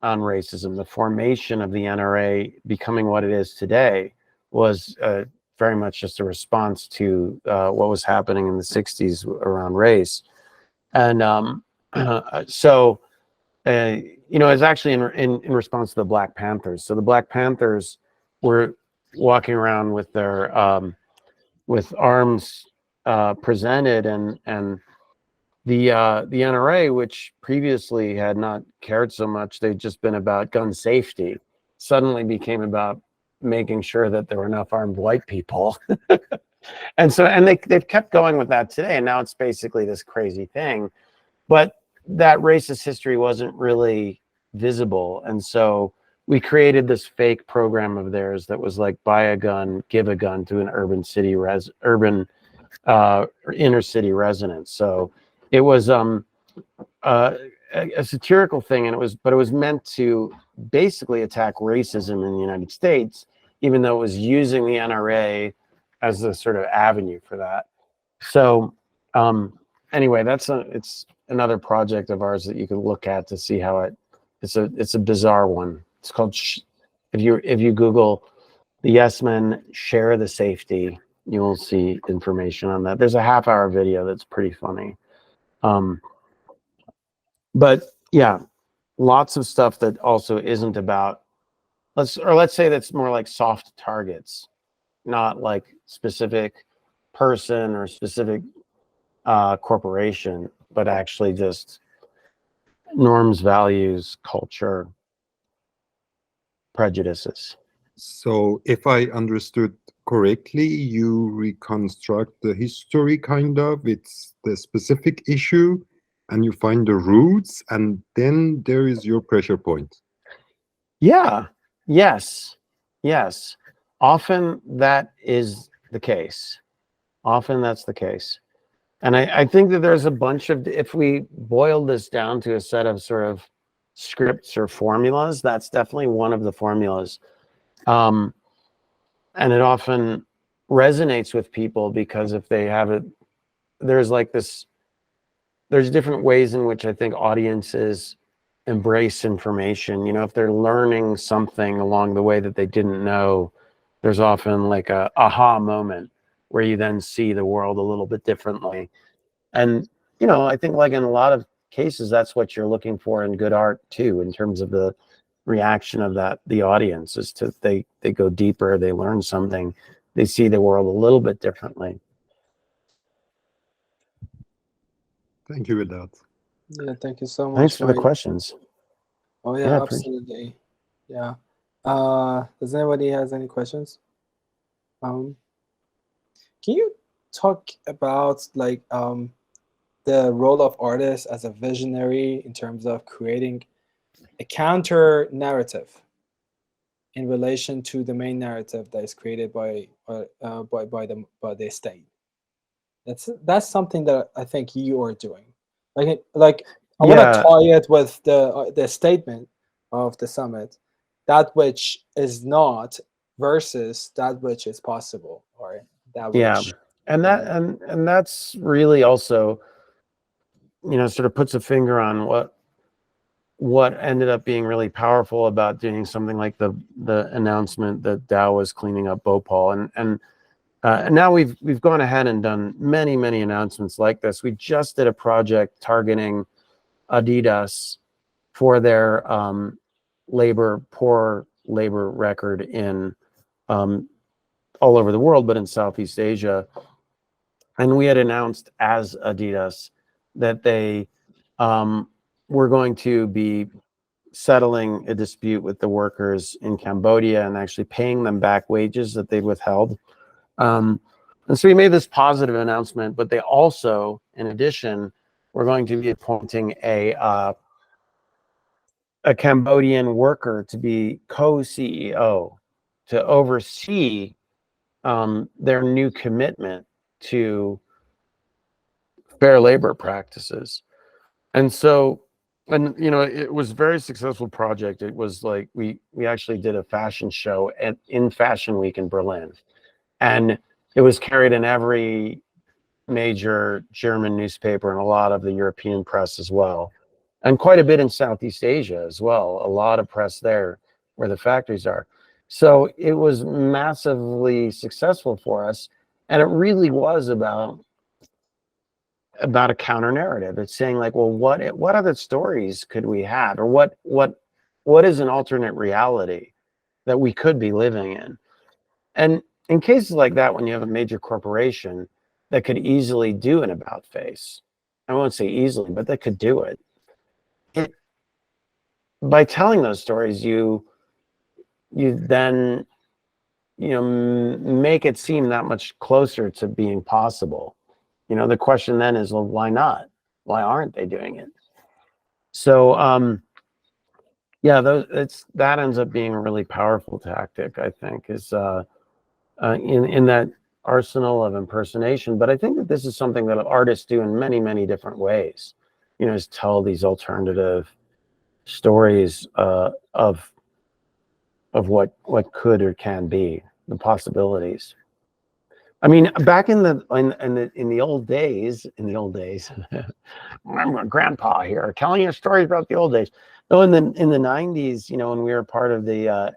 racism. The formation of the NRA becoming what it is today was very much just a response to what was happening in the 60s around race. And so, you know, it's actually in response to the Black Panthers. So the Black Panthers were walking around with their with arms presented, and the NRA, which previously had not cared so much, they'd just been about gun safety, suddenly became about making sure that there were enough armed white people. And so, and they've kept going with that today, and now it's basically this crazy thing. But that racist history wasn't really visible, and so we created this fake program of theirs that was like, buy a gun, give a gun to an inner city resident. So it was a satirical thing, and it was meant to basically attack racism in the United States, even though it was using the NRA as a sort of avenue for that. So anyway, it's another project of ours that you can look at to see how it's a bizarre one. It's called if you Google the Yes Men Share the Safety, you will see information on that. There's a half-hour video that's pretty funny. But yeah, lots of stuff that also isn't about, let's say that's more like soft targets, not like specific person or specific corporation, but actually just norms, values, culture, prejudices. So if I understood correctly, you reconstruct the history, kind of, it's the specific issue, and you find the roots, and then there is your pressure point. Yeah, yes. Often that is the case. Often that's the case. And I think that there's a bunch of, if we boil this down to a set of sort of scripts or formulas, that's definitely one of the formulas. And it often resonates with people because if they have it, there's different ways in which I think audiences embrace information. You know, if they're learning something along the way that they didn't know, there's often like a aha moment where you then see the world a little bit differently. And, you know, I think like in a lot of cases, that's what you're looking for in good art too, in terms of the reaction of the audience, is to they go deeper, they learn something, they see the world a little bit differently. Thank you with that. Yeah, thank you so much. Thanks for the Mike. questions. Oh yeah, Yeah, absolutely. Yeah. Does anybody has any questions? Can you talk about like the role of artists as a visionary in terms of creating a counter narrative in relation to the main narrative that is created by the state? That's something that I think you are doing. I want to tie it with the statement of the summit, that which is not versus that which is possible, or that which. And that's really also, you know, sort of puts a finger on what ended up being really powerful about doing something like the announcement that Dow was cleaning up Bhopal, and now we've gone ahead and done many announcements like this. We just did a project targeting Adidas for their poor labor record in all over the world, but in Southeast Asia. And we had announced as Adidas that they were going to be settling a dispute with the workers in Cambodia and actually paying them back wages that they'd withheld. And so we made this positive announcement, but they also, in addition, we're going to be appointing a Cambodian worker to be co-CEO to oversee their new commitment to fair labor practices. And so, and you know, it was a very successful project. It was like we actually did a fashion show in Fashion Week in Berlin, and it was carried in every major German newspaper and a lot of the European press as well, and quite a bit in Southeast Asia as well. A lot of press there where the factories are. So it was massively successful for us, and it really was about a counter narrative. It's saying like, well, what other stories could we have, or what is an alternate reality that we could be living in? And in cases like that, when you have a major corporation that could easily do an about face, I won't say easily, but they could do it. By telling those stories, you then, you know, make it seem that much closer to being possible. You know, the question then is, well, why not? Why aren't they doing it? So, yeah, that ends up being a really powerful tactic, I think, is in that arsenal of impersonation. But I think that this is something that artists do in many, many different ways. You know, is tell these alternative stories of what could or can be, the possibilities. I mean, back in the old days, my grandpa here telling you stories about the old days. No, in the 90s, you know, when we were part of the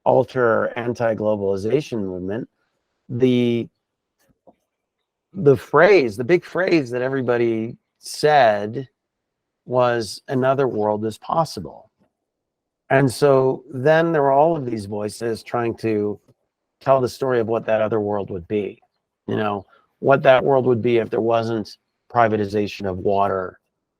alter anti-globalization movement, the big phrase that everybody said was another world is possible. And so then there were all of these voices trying to tell the story of what that other world would be. You know, what that world would be if there wasn't privatization of water,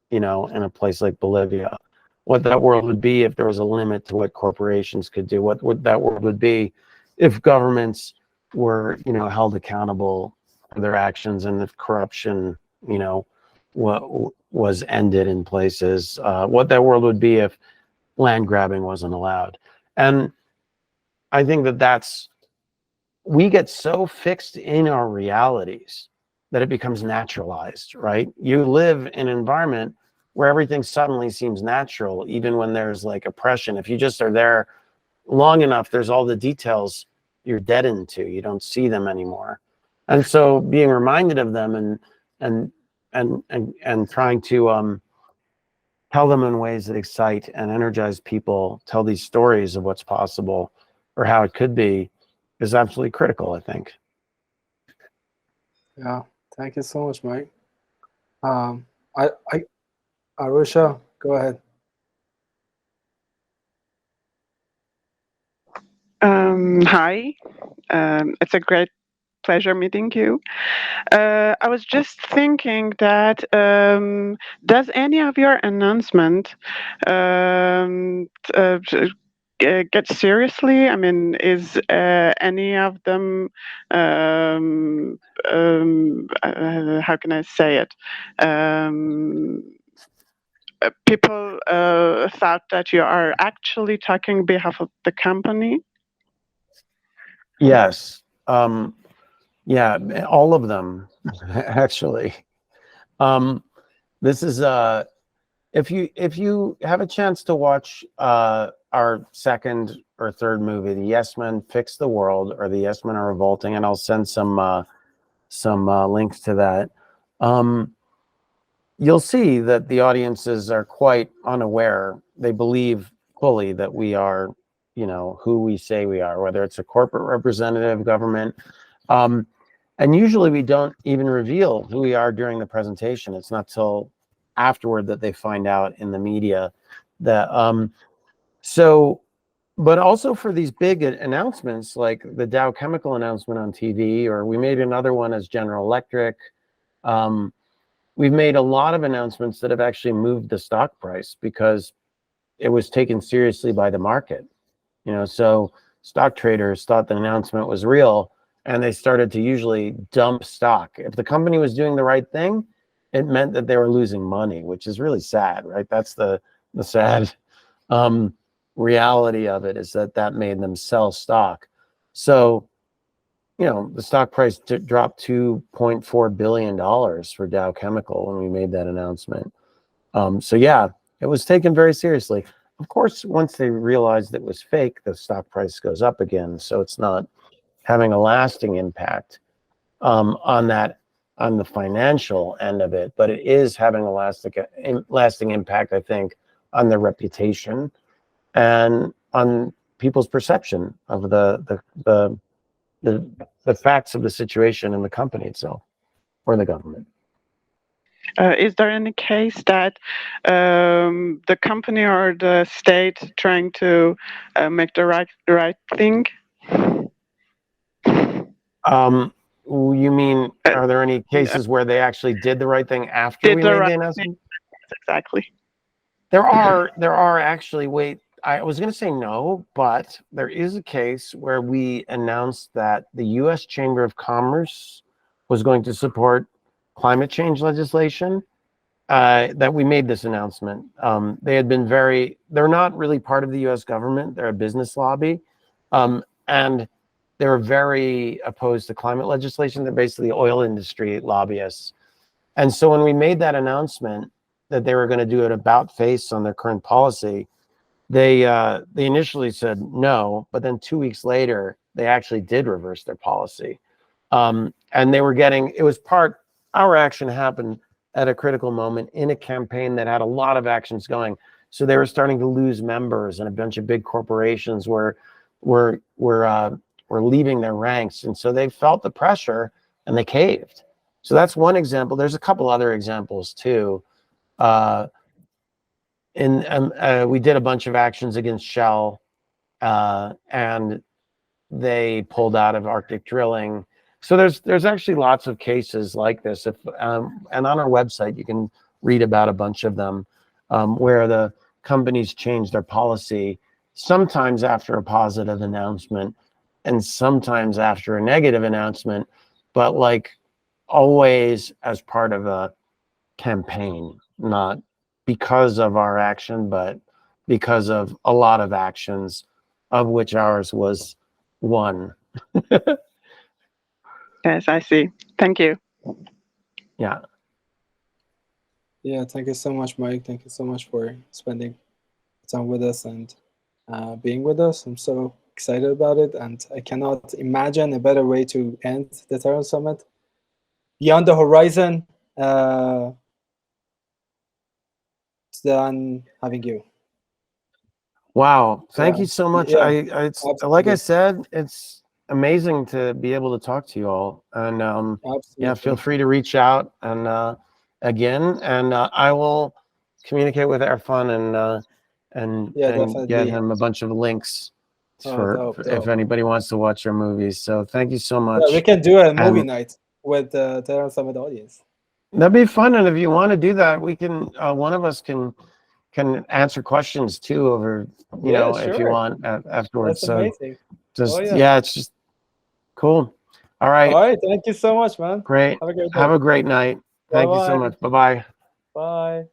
you know, in a place like Bolivia. What that world would be if there was a limit to what corporations could do. What that world would be if governments were, you know, held accountable for their actions, and if corruption, you know, was ended in places. What that world would be if land grabbing wasn't allowed. And I think that we get so fixed in our realities that it becomes naturalized, right? You live in an environment where everything suddenly seems natural, even when there's like oppression. If you just are there long enough, there's all the details you're deadened to. You don't see them anymore. And so being reminded of them and trying to tell them in ways that excite and energize people, tell these stories of what's possible or how it could be, is absolutely critical, I think. Yeah, thank you so much, Mike. Arusha, go ahead. Hi, it's a great pleasure meeting you. I was just thinking that does any of your announcement get seriously? I mean, is any of them how can I say it? People thought that you are actually talking on behalf of the company? Yes. Yeah, all of them, actually. This is if you have a chance to watch our second or third movie, The Yes Men Fix the World, or The Yes Men Are Revolting, and I'll send some links to that. You'll see that the audiences are quite unaware. They believe fully that we are, you know, who we say we are, whether it's a corporate representative, government. And usually we don't even reveal who we are during the presentation. It's not till afterward that they find out in the media that, but also for these big announcements, like the Dow Chemical announcement on TV, or we made another one as General Electric. We've made a lot of announcements that have actually moved the stock price because it was taken seriously by the market. You know, so stock traders thought the announcement was real, and they started to usually dump stock. If the company was doing the right thing, it meant that they were losing money, which is really sad, right? That's the sad reality of it, is that made them sell stock. So, you know, the stock price dropped $2.4 billion for Dow Chemical when we made that announcement. So yeah, it was taken very seriously. Of course, once they realized it was fake, the stock price goes up again. So it's not having a lasting impact on the financial end of it, but it is having a lasting impact, I think, on their reputation and on people's perception of the facts of the situation in the company itself or the government. Is there any case that the company or the state trying to make the right thing? You mean, are there any cases where they actually did the right thing after we made the announcement? Exactly. There are actually, wait, I was going to say no, but there is a case where we announced that the U.S. Chamber of Commerce was going to support climate change legislation, that we made this announcement. They had been they're not really part of the U.S. government. They're a business lobby. And they were very opposed to climate legislation. They're basically oil industry lobbyists. And so when we made that announcement that they were going to do an about face on their current policy, they initially said no, but then 2 weeks later, they actually did reverse their policy. And they were our action happened at a critical moment in a campaign that had a lot of actions going. So they were starting to lose members, and a bunch of big corporations were leaving their ranks. And so they felt the pressure and they caved. So that's one example. There's a couple other examples too. We did a bunch of actions against Shell, and they pulled out of Arctic drilling. So there's actually lots of cases like this. And on our website, you can read about a bunch of them, where the companies changed their policy, sometimes after a positive announcement and sometimes after a negative announcement, but like always as part of a campaign, not because of our action, but because of a lot of actions, of which ours was one. Yes, I see. Thank you. Yeah. Yeah, thank you so much, Mike. Thank you so much for spending time with us and being with us. I'm so excited about it, and I cannot imagine a better way to end the Terran Summit. Beyond the horizon, than having you. Wow. Thank you so much. Yeah, It's like I said, it's amazing to be able to talk to you all. And yeah, feel free to reach out and again, and I will communicate with Erfan and get him a bunch of links for if anybody wants to watch our movies. So thank you so much. Yeah, we can do a movie night with the Terran Summit audience. That'd be fun, and if you want to do that, we can. One of us can answer questions too over, you know, sure, if you want afterwards. That's amazing. So yeah, it's just cool. All right. All right. Thank you so much, man. Great. Have a great night. Thank you so much. Bye-bye. Bye.